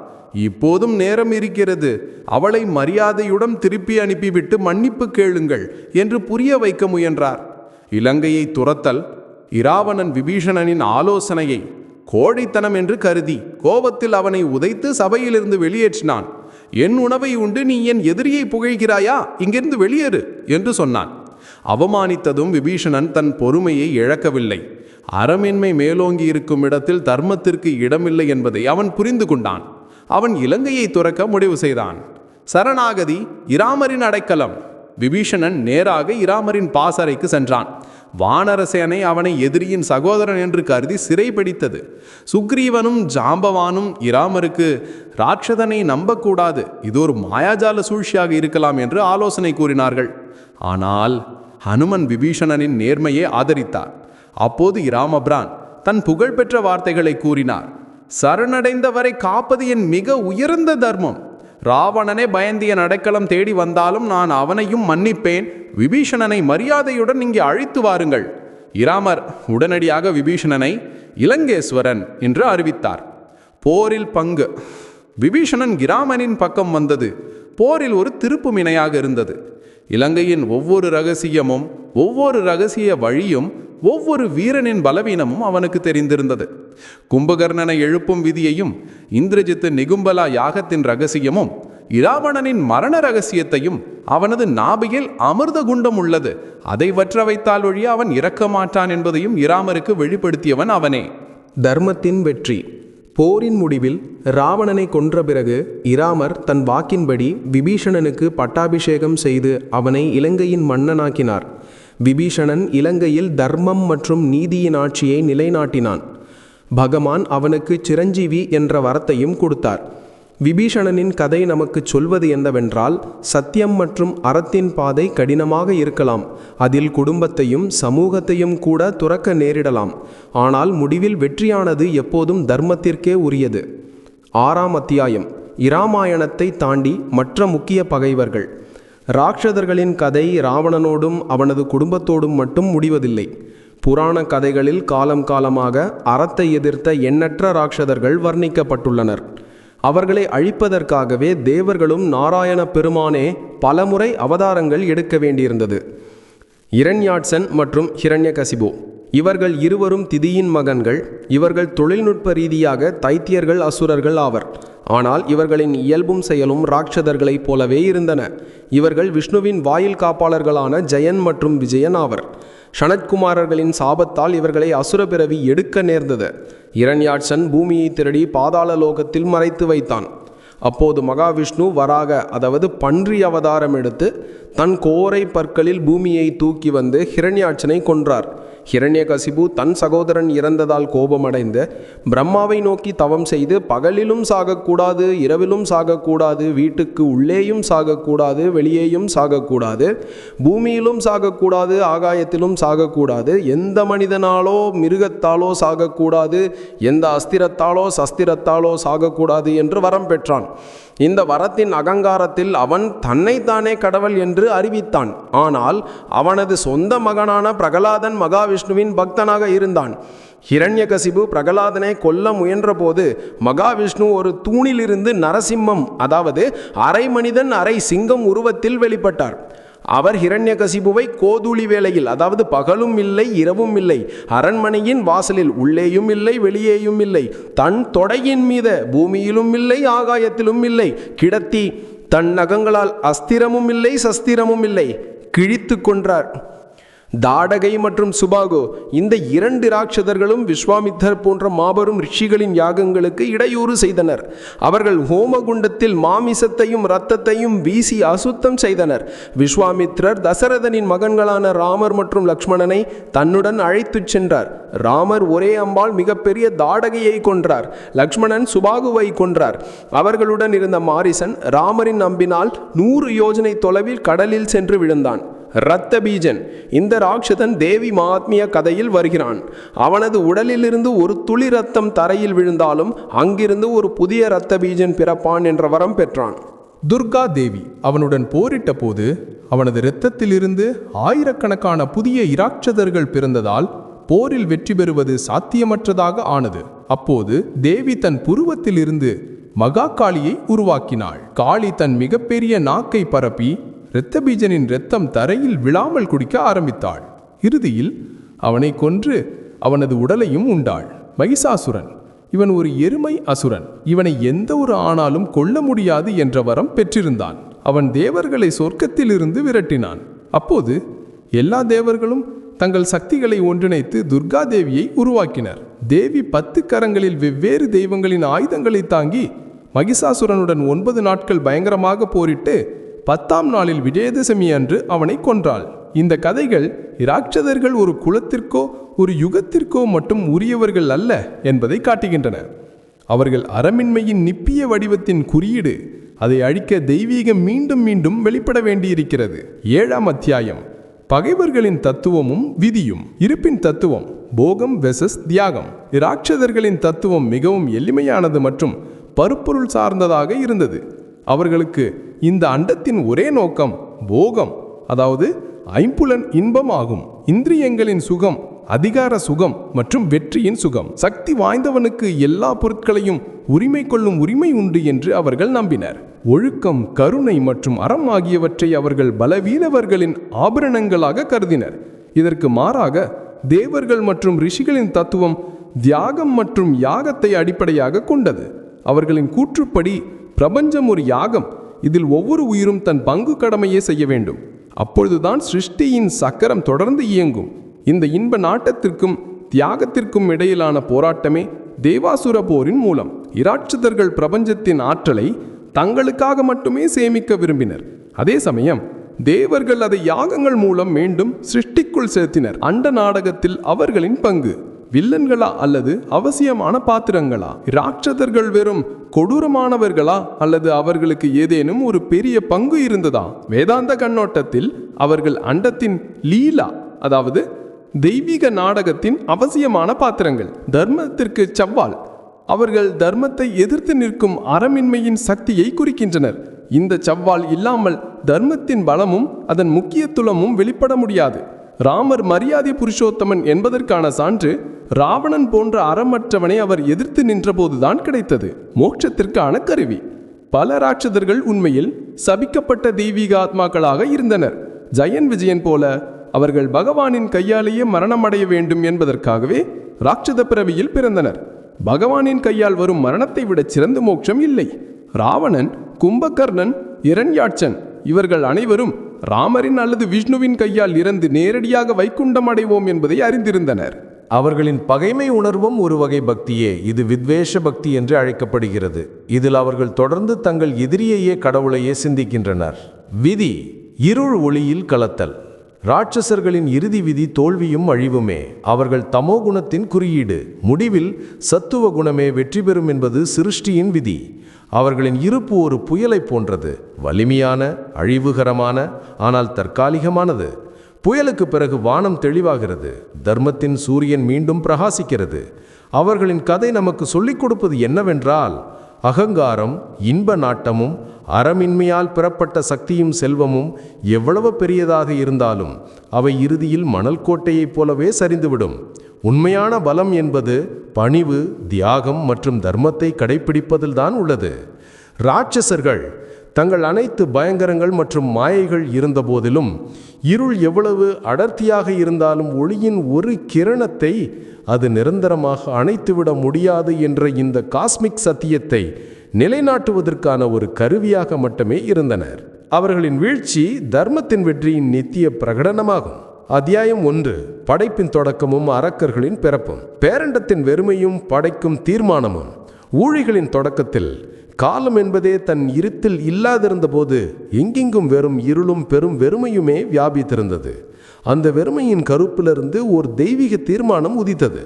இப்போதும் நேரம் இருக்கிறது. அவளை மரியாதையுடன் திருப்பி அனுப்பிவிட்டு மன்னிப்பு கேளுங்கள் என்று புரிய வைக்க முயன்றார். இலங்கையை துரத்தல். இராவணன் விபீஷணனின் ஆலோசனையை கோழைத்தனம் என்று கருதி கோபத்தில் அவனை உதைத்து சபையிலிருந்து வெளியேற்றினான். என் உணவை உண்டு நீ என் எதிரியை புகழ்கிறாயா? இங்கிருந்து வெளியேறு என்று சொன்னான். அவமானித்ததும் விபீஷணன் தன் பொறுமையை இழக்கவில்லை. அறமின்மை மேலோங்கி இருக்கும் இடத்தில் தர்மத்திற்கு இடமில்லை என்பதை அவன் புரிந்து கொண்டான். அவன் இலங்கையை துறக்க முடிவு செய்தான். சரணாகதி இராமரின் அடைக்கலம். விபீஷணன் நேராக இராமரின் பாசறைக்கு சென்றான். வானரசேனை அவனை எதிரியின் சகோதரன் என்று கருதி சிறைபிடித்தது. சுக்ரீவனும் ஜாம்பவானும் இராமருக்கு ராட்சதனை நம்பக்கூடாது, இது ஒரு மாயாஜால சூழ்ச்சியாக இருக்கலாம் என்று ஆலோசனை கூறினார்கள். ஆனால் ஹனுமன் விபீஷணனின் நேர்மையை ஆதரித்தார். அப்போது இராமபிரான் தன் புகழ்பெற்ற வார்த்தைகளை கூறினார். சரணடைந்தவரை காப்பது என் மிக உயர்ந்த தர்மம். ராவணனே பயந்து என் அடைக்கலம் தேடி வந்தாலும் நான் அவனையும் மன்னிப்பேன். விபீஷணனை மரியாதையுடன் இங்கே அழைத்து வாருங்கள். இராமர் உடனடியாக விபீஷணனை இலங்கேஸ்வரன் என்று அறிவித்தார். போரில் பங்கு. விபீஷணன் இராமனின் பக்கம் வந்தது போரில் ஒரு திருப்பு முனையாக இருந்தது. இலங்கையின் ஒவ்வொரு இரகசியமும், ஒவ்வொரு இரகசிய வழியும், ஒவ்வொரு வீரனின் பலவீனமும் அவனுக்கு தெரிந்திருந்தது. கும்பகர்ணனை எழுப்பும் விதியையும், இந்திரஜித்து நிகும்பலா யாகத்தின் இரகசியமும், இராவணனின் மரண இரகசியத்தையும், அவனது நாபியில் அமிர்த குண்டம் உள்ளது, அதை வற்ற வைத்தால் ஒழிய அவன் இறக்க மாட்டான் என்பதையும் இராமருக்கு வெளிப்படுத்தியவன் அவனே. தர்மத்தின் வெற்றி. போரின் முடிவில் இராவணனை கொன்ற பிறகு இராமர் தன் வாக்கின்படி விபீஷணனுக்கு பட்டாபிஷேகம் செய்து அவனை இலங்கையின் மன்னனாக்கினார். விபீஷணன் இலங்கையில் தர்மம் மற்றும் நீதியின் ஆட்சியை நிலைநாட்டினான். பகவான் அவனுக்கு சிரஞ்சீவி என்ற வரத்தையும் கொடுத்தார். விபீஷணனின் கதை நமக்கு சொல்வது என்னவென்றால், சத்தியம் மற்றும் அறத்தின் பாதை கடினமாக இருக்கலாம். அதில் குடும்பத்தையும் சமூகத்தையும் கூட துறக்க நேரிடலாம். ஆனால் முடிவில் வெற்றியானது எப்போதும் தர்மத்திற்கே உரியது. 6ஆம் அத்தியாயம். இராமாயணத்தை தாண்டி மற்ற முக்கிய பகைவர்கள். ராட்சதர்களின் கதை ராவணனோடும் அவனது குடும்பத்தோடும் மட்டும் முடிவதில்லை. புராண கதைகளில் காலம் காலமாக அறத்தை எதிர்த்த எண்ணற்ற ராட்சதர்கள் வர்ணிக்கப்பட்டுள்ளனர். அவர்களை அழிப்பதற்காகவே தேவர்களும் நாராயண பெருமானே பலமுறை அவதாரங்கள் எடுக்க வேண்டியிருந்தது. இரண்யாட்சன் மற்றும் ஹிரண்யகசிபு இவர்கள் இருவரும் திதியின் மகன்கள். இவர்கள் தொழில்நுட்ப ரீதியாக தைத்தியர்கள், அசுரர்கள் ஆவர். ஆனால் இவர்களின் இயல்பும் செயலும் ராட்சதர்களைப் போலவே இருந்தன. இவர்கள் விஷ்ணுவின் வாயில் காப்பாளர்களான ஜெயன் மற்றும் விஜயன் ஆவர். சனத்குமாரர்களின் சாபத்தால் இவர்களை அசுர பிறவி எடுக்க நேர்ந்தது. இரண்யாட்சன் பூமியை திருடி பாதாள லோகத்தில் மறைத்து வைத்தான். அப்போது மகாவிஷ்ணு வராக, அதாவது பன்றி அவதாரம் எடுத்து தன் கோரை பற்களில் பூமியை தூக்கி வந்து ஹிரண்யாட்சனை கொன்றார். ஹிரண்யகசிபு தன் சகோதரன் இறந்ததால் கோபமடைந்து பிரம்மாவை நோக்கி தவம் செய்து, பகலிலும் சாகக்கூடாது, இரவிலும் சாகக்கூடாது, வீட்டுக்கு உள்ளேயும் சாகக்கூடாது, வெளியேயும் சாகக்கூடாது, பூமியிலும் சாகக்கூடாது, ஆகாயத்திலும் சாகக்கூடாது, எந்த மனிதனாலோ மிருகத்தாலோ சாகக்கூடாது, எந்த அஸ்திரத்தாலோ சஸ்திரத்தாலோ சாகக்கூடாது என்று வரம் பெற்றான். இந்த வரத்தின் அகங்காரத்தில் அவன் தன்னைத்தானே கடவுள் என்று அறிவித்தான். ஆனால் அவனது சொந்த மகனான பிரகலாதன் மகாவிஷ்ணுவின் பக்தனாக இருந்தான். ஹிரண்யகசிபு பிரகலாதனை கொல்ல முயன்றபோது மகாவிஷ்ணு ஒரு தூணிலிருந்து நரசிம்மம், அதாவது அரை மனிதன் அரை சிங்கம் உருவத்தில் வெளிப்பட்டார். அவர் ஹிரண்யகசிபுவை கோதுளி வேளையில், அதாவது பகலும் இல்லை இரவும் இல்லை, அரண்மனையின் வாசலில் உள்ளேயும் இல்லை வெளியேயும் இல்லை, தன் தொடையின் மீது பூமியிலும் இல்லை ஆகாயத்திலும் இல்லை கிடத்தி தன் நகங்களால் அஸ்திரமும் இல்லை சஸ்திரமும் இல்லை கிழித்து கொன்றார். தாடகை மற்றும் சுபாகு இந்த 2 ராட்சதர்களும் விஸ்வாமித்தர் போன்ற மாபெரும் ரிஷிகளின் யாகங்களுக்கு இடையூறு செய்தனர். அவர்கள் ஹோமகுண்டத்தில் மாமிசத்தையும் இரத்தத்தையும் வீசி அசுத்தம் செய்தனர். விஸ்வாமித்ரர் தசரதனின் மகன்களான ராமர் மற்றும் லக்ஷ்மணனை தன்னுடன் அழைத்துச் சென்றார். ராமர் ஒரே அம்பால் மிகப்பெரிய தாடகையை கொன்றார். லக்ஷ்மணன் சுபாகுவை கொன்றார். அவர்களுடன் இருந்த மாரிசன் ராமரின் அம்பினால் 100 யோஜனை தொலைவில் கடலில் சென்று விழுந்தான். இரத்த பீஜன் இந்த ராட்சதன் தேவி மகாத்மிய கதையில் வருகிறான். அவனது உடலிலிருந்து ஒரு துளி ரத்தம் தரையில் விழுந்தாலும் அங்கிருந்து ஒரு புதிய இரத்த பீஜன் பிறப்பான் என்ற வரம் பெற்றான். துர்கா தேவி அவனுடன் போரிட்ட போது அவனது இரத்தத்திலிருந்து ஆயிரக்கணக்கான புதிய இராட்சதர்கள் பிறந்ததால் போரில் வெற்றி பெறுவது சாத்தியமற்றதாக ஆனது. அப்போது தேவி தன் புருவத்திலிருந்து மகா காளியை உருவாக்கினாள். காளி தன் மிகப்பெரிய நாக்கை பரப்பி இரத்தபீஜனின் இரத்தம் தரையில் விழாமல் குடிக்க ஆரம்பித்தாள். இறுதியில் அவனை கொன்று அவனது உடலையும் உண்டாள். மகிஷாசுரன் இவன் ஒரு எருமை அசுரன். இவனை எந்த ஒரு ஆணாலும் கொல்ல முடியாது என்ற வரம் பெற்றிருந்தான். அவன் தேவர்களை சொர்க்கத்திலிருந்து விரட்டினான். அப்போது எல்லா தேவர்களும் தங்கள் சக்திகளை ஒன்றிணைத்து துர்கா தேவியை உருவாக்கினர். தேவி 10 கரங்களில் வெவ்வேறு தெய்வங்களின் ஆயுதங்களை தாங்கி மகிஷாசுரனுடன் 9 நாட்கள் பயங்கரமாக போரிட்டு 10ஆம் நாளில் விஜயதசமி அன்று அவனை கொன்றாள். இந்த கதைகள் இராட்சதர்கள் ஒரு குலத்திற்கோ ஒரு யுகத்திற்கோ மட்டும் உரியவர்கள் அல்ல என்பதை காட்டுகின்றன. அவர்கள் அறமின்மையின் நிப்பிய வடிவத்தின் குறியீடு. அதை அழிக்க தெய்வீகம் மீண்டும் மீண்டும் வெளிப்பட வேண்டியிருக்கிறது. 7ஆம் அத்தியாயம். பகைவர்களின் தத்துவமும் விதியும். இருப்பின் தத்துவம் போகம் வெசஸ் தியாகம். இராட்சதர்களின் தத்துவம் மிகவும் எளிமையானது மற்றும் பருப்பொருள் சார்ந்ததாக இருந்தது. அவர்களுக்கு இந்த அண்டத்தின் ஒரே நோக்கம் போகம், அதாவது ஐம்புலன் இன்பம் ஆகும். இந்திரியங்களின் சுகம், அதிகார சுகம் மற்றும் வெற்றியின் சுகம். சக்தி வாய்ந்தவனுக்கு எல்லா பொருட்களையும் உரிமை கொள்ளும் உரிமை உண்டு என்று அவர்கள் நம்பினர். ஒழுக்கம், கருணை மற்றும் அறம் ஆகியவற்றை அவர்கள் பலவீனவர்களின் ஆபரணங்களாக கருதினர். இதற்கு மாறாக தேவர்கள் மற்றும் ரிஷிகளின் தத்துவம் தியாகம் மற்றும் யாகத்தை அடிப்படையாக கொண்டது. அவர்களின் கூற்றுப்படி பிரபஞ்சம் ஒரு யாகம். இதில் ஒவ்வொரு உயிரும் தன் பங்கு கடமையை செய்ய வேண்டும். அப்பொழுதுதான் சிருஷ்டியின் சக்கரம் தொடர்ந்து இயங்கும். இந்த இன்ப நாட்டத்திற்கும் தியாகத்திற்கும் இடையிலான போராட்டமே தேவாசுர போரின் மூலம். இராட்சதர்கள் பிரபஞ்சத்தின் ஆற்றலை தங்களுக்காக மட்டுமே சேமிக்க விரும்பினர். அதே சமயம் தேவர்கள் அதை யாகங்கள் மூலம் மீண்டும் சிருஷ்டிக்குள் செலுத்தினர். அண்ட நாடகத்தில் அவர்களின் பங்கு. வில்லன்களா அல்லது அவசியமான பாத்திரங்களா? ராட்சதர்கள் வெறும் கொடூரமானவர்களா அல்லது அவர்களுக்கு ஏதேனும் ஒரு பெரிய பங்கு இருந்ததா? வேதாந்த கண்ணோட்டத்தில் அவர்கள் அண்டத்தின் லீலா, அதாவது தெய்வீக நாடகத்தின் அவசியமான பாத்திரங்கள். தர்மத்திற்கு சவால். அவர்கள் தர்மத்தை எதிர்த்து நிற்கும் அறமின்மையின் சக்தியை குறிக்கின்றனர். இந்த சவால் இல்லாமல் தர்மத்தின் பலமும் அதன் முக்கியத்துவமும் வெளிப்பட முடியாது. ராமர் மரியாதை புருஷோத்தமன் என்பதற்கான சான்று ராவணன் போன்ற அறமற்றவனை அவர் எதிர்த்து நின்றபோதுதான் கிடைத்தது. மோட்சத்திற்கான கருவி. பல ராட்சதர்கள் உண்மையில் சபிக்கப்பட்ட தெய்வீக ஆத்மாக்களாக இருந்தனர். ஜெயன் விஜயன் போல அவர்கள் பகவானின் கையாலேயே மரணம் அடைய வேண்டும் என்பதற்காகவே ராட்சத பிறவியில் பிறந்தனர். பகவானின் கையால் வரும் மரணத்தை விட சிறந்த மோட்சம் இல்லை. ராவணன், கும்பகர்ணன், இரண்யாட்சன் இவர்கள் அனைவரும் ராமரின் அல்லது விஷ்ணுவின் கையால் இறந்து நேரடியாக வைகுண்டம் அடைவோம் என்பதை அறிந்திருந்தனர். அவர்களின் பகைமை உணர்வும் ஒரு வகை பக்தியே. இது வித்வேஷ பக்தி என்று அழைக்கப்படுகிறது. இதில் அவர்கள் தொடர்ந்து தங்கள் எதிரியையே கடவுளையே சிந்திக்கின்றனர். விதி இருள் ஒளியில் கலத்தல். ராட்சசர்களின் இறுதி விதி தோல்வியும் அழிவுமே. அவர்கள் தமோ குணத்தின் குறியீடு. முடிவில் சத்துவ குணமே வெற்றி பெறும் என்பது சிருஷ்டியின் விதி. அவர்களின் இருப்பு ஒரு புயலை போன்றது. வலிமையான, அழிவுகரமான, ஆனால் தற்காலிகமானது. புயலுக்கு பிறகு வானம் தெளிவாகிறது. தர்மத்தின் சூரியன் மீண்டும் பிரகாசிக்கிறது. அவர்களின் கதை நமக்கு சொல்லிக் கொடுப்பது என்னவென்றால், அகங்காரம், இன்ப நாட்டமும் அறமின்மையால் பெறப்பட்ட சக்தியும் செல்வமும் எவ்வளவு பெரியதாக இருந்தாலும் அவை இறுதியில் மணல் கோட்டையைப் போலவே சரிந்துவிடும். உண்மையான பலம் என்பது பணிவு, தியாகம் மற்றும் தர்மத்தை கடைப்பிடிப்பதில்தான் உள்ளது. ராட்சசர்கள் தங்கள் அனைத்து பயங்கரங்கள் மற்றும் மாயைகள் இருந்தபோதிலும், இருள் எவ்வளவு அடர்த்தியாக இருந்தாலும் ஒளியின் ஒரு கிரணத்தை அது நிரந்தரமாக அணைத்துவிட முடியாது என்ற இந்த காஸ்மிக் சத்தியத்தை நிலைநாட்டுவதற்கான ஒரு கருவியாக மட்டுமே இருந்தனர். அவர்களின் வீழ்ச்சி தர்மத்தின் வெற்றியின் நித்திய பிரகடனமாகும். அத்தியாயம் 1. படைப்பின் தொடக்கமும் அரக்கர்களின் பிறப்பும். பேரண்டத்தின் வெறுமையும் படைக்கும் தீர்மானமும். ஊழிகளின் தொடக்கத்தில் காலம் என்பதே தன் இருத்தில் இல்லாதிருந்த போது எங்கெங்கும் வெறும் இருளும் பெரும் வெறுமையுமே வியாபித்திருந்தது. அந்த வெறுமையின் கருப்பிலிருந்து ஒரு தெய்வீக தீர்மானம் உதித்தது.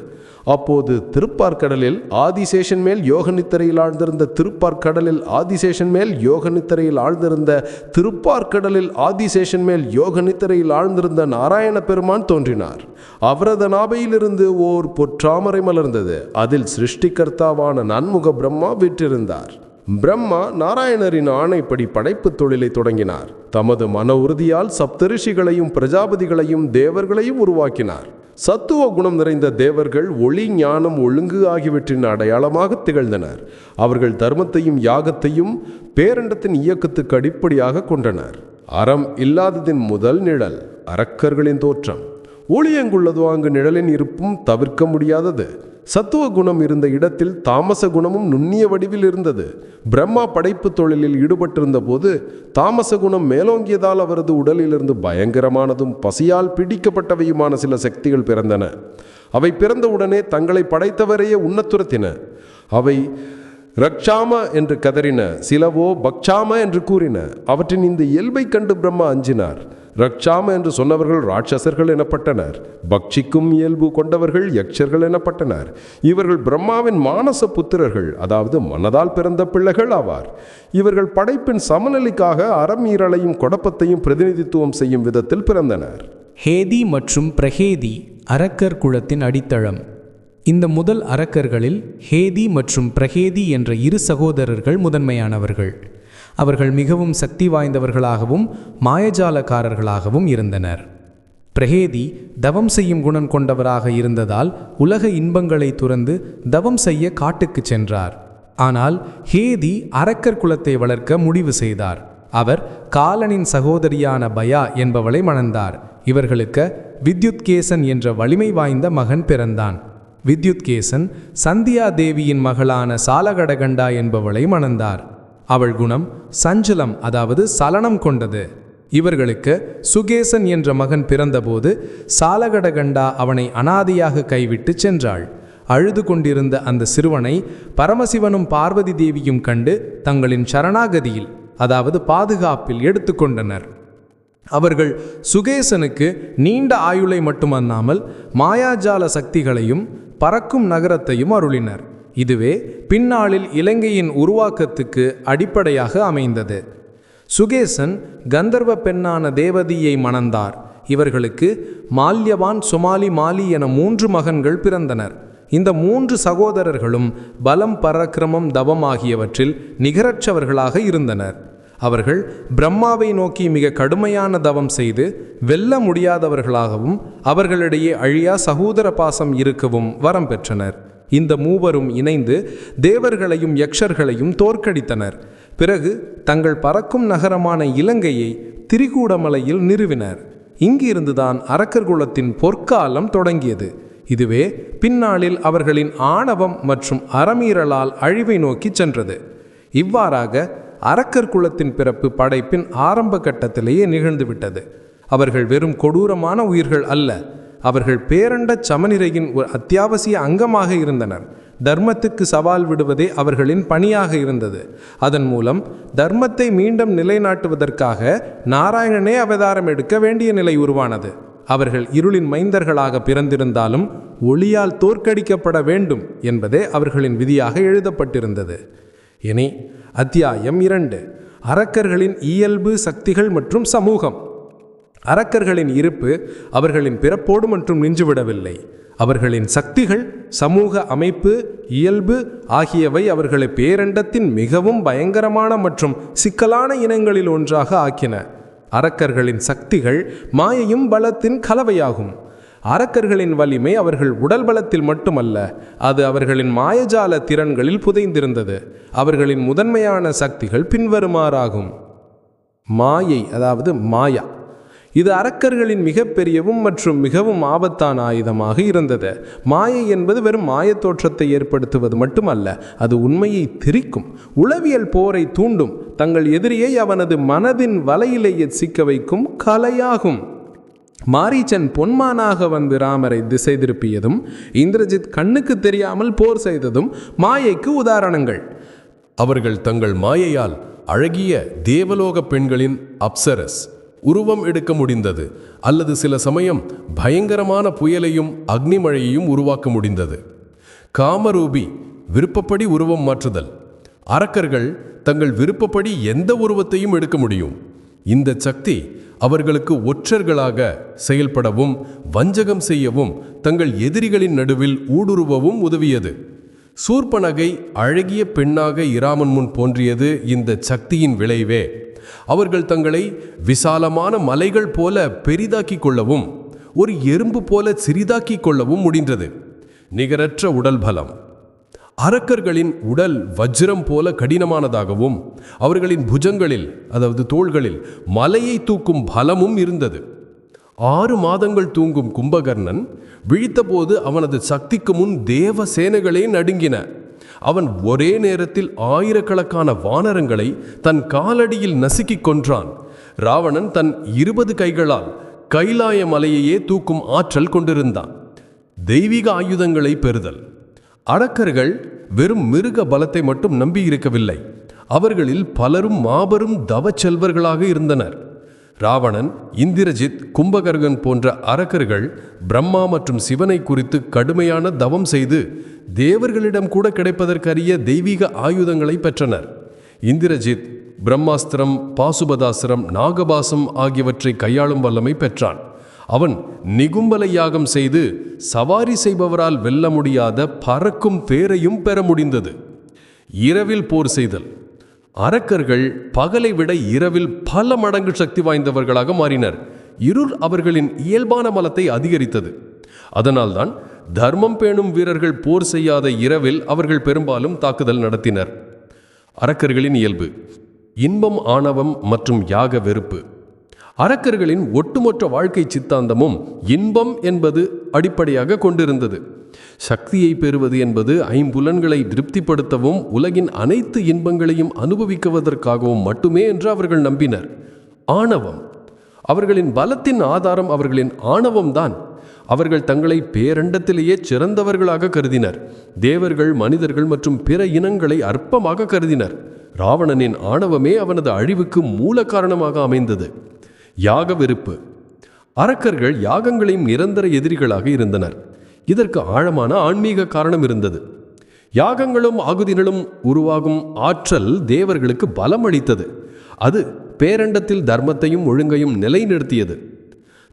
அப்போது திருப்பார்கடலில் ஆதிசேஷன் மேல் யோக நித்திரையில் ஆழ்ந்திருந்த திருப்பார்கடலில் ஆதிசேஷன் மேல் யோக நித்திரையில் ஆழ்ந்திருந்த திருப்பார்கடலில் ஆதிசேஷன் மேல் யோக நித்திரையில் ஆழ்ந்திருந்த நாராயண பெருமான் தோன்றினார். அவரது நாபையிலிருந்து ஓர் பொற்றாமரை மலர்ந்தது. அதில் சிருஷ்டிகர்த்தாவான நன்முக பிரம்மா வீற்றிருந்தார். பிரம்மா நாராயணரின் ஆணைப்படி படைப்பு தொழிலை தொடங்கினார். தமது மன உறுதியால் சப்தரிஷிகளையும் பிரஜாபதிகளையும் தேவர்களையும் உருவாக்கினார். சத்துவ குணம் நிறைந்த தேவர்கள் ஒளி, ஞானம், ஒழுங்கு ஆகியவற்றின் அடையாளமாக திகழ்ந்தனர். அவர்கள் தர்மத்தையும் யாகத்தையும் பேரண்டத்தின் இயக்கத்துக்கு அடிப்படையாக கொண்டனர். அறம் இல்லாததின் முதல் நிழல் அரக்கர்களின் தோற்றம். ஒளியங்குள்ளதோ அங்கு நிழலின் இருப்பும் தவிர்க்க முடியாதது. சத்துவ குணம் இருந்த இடத்தில் தாமச குணமும் நுண்ணிய வடிவில் இருந்தது. பிரம்மா படைப்பு தொழிலில் ஈடுபட்டிருந்த போது தாமச குணம் மேலோங்கியதால் அவரது உடலிலிருந்து பயங்கரமானதும் பசியால் பிடிக்கப்பட்டவையுமான சில சக்திகள் பிறந்தன. அவை பிறந்தவுடனே தங்களை படைத்தவரையே உண்ணத்துரத்தின. அவை ரக்ஷாம என்று கதறின, சிலவோ பக்ஷாம என்று கூறின. அவற்றின் இந்த இயல்பை கண்டு பிரம்மா அஞ்சினார். ரக்ஷாம என்று சொன்னவர்கள் ராட்சசர்கள் எனப்பட்டனர். பக்ஷிக்கும் இயல்பு கொண்டவர்கள் யக்ஷர்கள் எனப்பட்டனர். இவர்கள் பிரம்மாவின் மானச புத்திரர்கள், அதாவது மனதால் பிறந்த பிள்ளைகள் ஆவார். இவர்கள் படைப்பின் சமநிலைக்காக அறமீறலையும் கொடப்பத்தையும் பிரதிநிதித்துவம் செய்யும் விதத்தில் பிறந்தனர். ஹேதி மற்றும் பிரஹேதி அரக்கர் குலத்தின் அடித்தளம். இந்த முதல் அரக்கர்களில் ஹேதி மற்றும் பிரஹேதி என்ற இரு சகோதரர்கள் முதன்மையானவர்கள். அவர்கள் மிகவும் சக்தி வாய்ந்தவர்களாகவும் மாயஜாலக்காரர்களாகவும் இருந்தனர். பிரஹேதி தவம் செய்யும் குணம் கொண்டவராக இருந்ததால் உலக இன்பங்களை துறந்து தவம் செய்ய காட்டுக்கு சென்றார். ஆனால் ஹேதி அரக்கர் குலத்தை வளர்க்க முடிவு செய்தார். அவர் காலனின் சகோதரியான பயா என்பவளை மணந்தார். இவர்களுக்கு வித்யுத்கேசன் என்ற வலிமை வாய்ந்த மகன் பிறந்தான். வித்யுத்கேசன் சந்தியா தேவியின் மகளான சாலகடகண்டா என்பவளை மணந்தார். அவள் குணம் சஞ்சலம், அதாவது சலனம் கொண்டது. இவர்களுக்கு சுகேசன் என்ற மகன் பிறந்தபோது சாலகடகண்டா அவனை அனாதையாக கைவிட்டு சென்றாள். அழுது கொண்டிருந்த அந்த சிறுவனை பரமசிவனும் பார்வதி தேவியும் கண்டு தங்களின் சரணாகதியில், அதாவது பாதுகாப்பில் எடுத்துக்கொண்டனர். அவர்கள் சுகேசனுக்கு நீண்ட ஆயுளை மட்டுமல்லாமல் மாயாஜால சக்திகளையும் பறக்கும் நகரத்தையும் அருளினர். இதுவே பின்னாளில் இலங்கையின் உருவாக்கத்துக்கு அடிப்படையாக அமைந்தது. சுகேசன் கந்தர்வ பெண்ணான தேவதியை மணந்தார். இவர்களுக்கு மால்யவான், சுமாலி, மாலி என 3 மகன்கள் பிறந்தனர். இந்த 3 சகோதரர்களும் பலம், பராக்கிரமம், தவம் ஆகியவற்றில் நிகரற்றவர்களாக இருந்தனர். அவர்கள் பிரம்மாவை நோக்கி மிக கடுமையான தவம் செய்து வெல்ல முடியாதவர்களாகவும் அவர்களிடையே அழியா சகோதர பாசம் இருக்கவும் வரம் பெற்றனர். இந்த மூவரும் இணைந்து தேவர்களையும் யக்ஷர்களையும் தோற்கடித்தனர். பிறகு தங்கள் பறக்கும் நகரமான இலங்கையை திரிகூடமலையில் நிறுவினர். இங்கிருந்துதான் அரக்கர் குலத்தின் பொற்காலம் தொடங்கியது. இதுவே பின்னாளில் அவர்களின் ஆணவம் மற்றும் அறமீறலால் அழிவை நோக்கி சென்றது. இவ்வாறாக அரக்கர் குலத்தின் பிறப்பு படைப்பின் ஆரம்ப கட்டத்திலேயே நிகழ்ந்துவிட்டது. அவர்கள் வெறும் கொடூரமான உயிர்கள் அல்ல, அவர்கள் பேரண்ட சமநிலையின் ஒரு அத்தியாவசிய அங்கமாக இருந்தனர். தர்மத்துக்கு சவால் விடுவதே அவர்களின் பணியாக இருந்தது. அதன் மூலம் தர்மத்தை மீண்டும் நிலைநாட்டுவதற்காக நாராயணனே அவதாரம் எடுக்க வேண்டிய நிலை உருவானது. அவர்கள் இருளின் மைந்தர்களாக பிறந்திருந்தாலும் ஒளியால் தோற்கடிக்கப்பட வேண்டும் என்பதே அவர்களின் விதியாக எழுதப்பட்டிருந்தது. இனி அத்தியாயம் 2, அரக்கர்களின் இயல்பு, சக்திகள் மற்றும் சமூகம். அரக்கர்களின் இருப்பு அவர்களின் பிறப்போடு மற்றும் நின்றுவிடவில்லை. அவர்களின் சக்திகள், சமூக அமைப்பு, இயல்பு ஆகியவை அவர்களை பேரண்டத்தின் மிகவும் பயங்கரமான மற்றும் சிக்கலான இனங்களில் ஒன்றாக ஆக்கின. அரக்கர்களின் சக்திகள் மாயையும் பலத்தின் கலவையாகும். அரக்கர்களின் வலிமை அவர்கள் உடல் பலத்தில் மட்டுமல்ல, அது அவர்களின் மாயஜால திறன்களில் புதைந்திருந்தது. அவர்களின் முதன்மையான சக்திகள் பின்வருமாறாகும். மாயை, அதாவது மாயா. இது அரக்கர்களின் மிகப்பெரியவும் மற்றும் மிகவும் ஆபத்தான ஆயுதமாக இருந்தது. மாயை என்பது வெறும் மாயத் தோற்றத்தை ஏற்படுத்துவது மட்டுமல்ல, அது உண்மையை திரிக்கும், உளவியல் போரை தூண்டும், தங்கள் எதிரியை அவனது மனதின் வலையிலேயே சிக்க வைக்கும் கலையாகும். மாரீச்சன் பொன்மானாக வந்து ராமரை திசை திருப்பியதும், இந்திரஜித் கண்ணுக்கு தெரியாமல் போர் செய்ததும் மாயைக்கு உதாரணங்கள். அவர்கள் தங்கள் மாயையால் அழகிய தேவலோக பெண்களின் அப்சரஸ் உருவம் எடுக்க முடிந்தது, அல்லது சில சமயம் பயங்கரமான புயலையும் அக்னிமழையையும் உருவாக்க முடிந்தது. காமரூபி, விருப்பப்படி உருவம் மாற்றுதல். அரக்கர்கள் தங்கள் விருப்பப்படி எந்த உருவத்தையும் எடுக்க முடியும். இந்த சக்தி அவர்களுக்கு ஒற்றர்களாக செயல்படவும் வஞ்சகம் செய்யவும் தங்கள் எதிரிகளின் நடுவில் ஊடுருவவும் உதவியது. சூர்பனகை அழகிய பெண்ணாக இராமன் முன் தோன்றியது இந்த சக்தியின் விளைவே. அவர்கள் தங்களை விசாலமான மலைகள் போல பெரிதாக்கிக் கொள்ளவும் ஒரு எறும்பு போல சிறிதாக்கிக் கொள்ளவும் முடிந்தது. நிகரற்ற உடல் பலம். அரக்கர்களின் உடல் வஜ்ரம் போல கடினமானதாகவும் அவர்களின் புஜங்களில், அதாவது தோள்களில் மலையை தூக்கும் பலமும் இருந்தது. 6 மாதங்கள் தூங்கும் கும்பகர்ணன் விழித்தபோது அவனது சக்திக்கு முன் தேவ சேனைகளே நடுங்கின. அவன் ஒரே நேரத்தில் ஆயிரக்கணக்கான வானரங்களை தன் காலடியில் நசுக்கிக் கொன்றான். ராவணன் தன் 20 கைகளால் கைலாய மலையையே தூக்கும் ஆற்றல் கொண்டிருந்தான். தெய்வீக ஆயுதங்களை பெறுதல். அரக்கர்கள் வெறும் மிருக பலத்தை மட்டும் நம்பியிருக்கவில்லை, அவர்களில் பலரும் மாபெரும் தவச்செல்வர்களாக இருந்தனர். ராவணன், இந்திரஜித், கும்பகர்ணன் போன்ற அரக்கர்கள் பிரம்மா மற்றும் சிவனை குறித்து கடுமையான தவம் செய்து தேவர்களிடம் கூட கிடைப்பதற்கரிய தெய்வீக ஆயுதங்களை பெற்றனர். இந்திரஜித் பிரம்மாஸ்திரம், பாசுபதாஸ்திரம், நாகபாசம் ஆகியவற்றை கையாளும் வல்லமை பெற்றான். அவன் நிகும்பலை யாகம் செய்து சவாரி செய்பவரால் வெல்ல முடியாத பறக்கும் தேரையும் பெற முடிந்தது. இரவில் போர் செய்தல். அரக்கர்கள் பகலை விட இரவில் பல மடங்கு சக்தி வாய்ந்தவர்களாக மாறினர். இருள் அவர்களின் இயல்பான பலத்தை அதிகரித்தது. அதனால்தான் தர்மம் பேணும் வீரர்கள் போர் செய்யாத இரவில் அவர்கள் பெரும்பாலும் தாக்குதல் நடத்தினர். அரக்கர்களின் இயல்பு. இன்பம், ஆணவம் மற்றும் யாக வெறுப்பு. அரக்கர்களின் ஒட்டுமொத்த வாழ்க்கை சித்தாந்தமும் இன்பம் என்பது அடிப்படையாக கொண்டிருந்தது. சக்தியை பெறுவது என்பது ஐம்புலன்களை திருப்திப்படுத்தவும் உலகின் அனைத்து இன்பங்களையும் அனுபவிக்குவதற்காகவும் மட்டுமே என்று அவர்கள் நம்பினர். ஆணவம். அவர்களின் பலத்தின் ஆதாரம் அவர்களின் ஆணவம்தான். அவர்கள் தங்களை பேரண்டத்திலேயே சிறந்தவர்களாக கருதினர். தேவர்கள், மனிதர்கள் மற்றும் பிற இனங்களை அற்பமாக கருதினர். ராவணனின் ஆணவமே அவனது அழிவுக்கு மூல காரணமாக அமைந்தது. யாக வெறுப்பு. அரக்கர்கள் யாகங்களையும் நிரந்தர எதிரிகளாக இருந்தனர். இதற்கு ஆழமான ஆன்மீக காரணம் இருந்தது. யாகங்களும் ஆகுதிகளும் உருவாகும் ஆற்றல் தேவர்களுக்கு பலம் அளித்தது. அது பேரண்டத்தில் தர்மத்தையும் ஒழுங்கையும் நிலைநிறுத்தியது.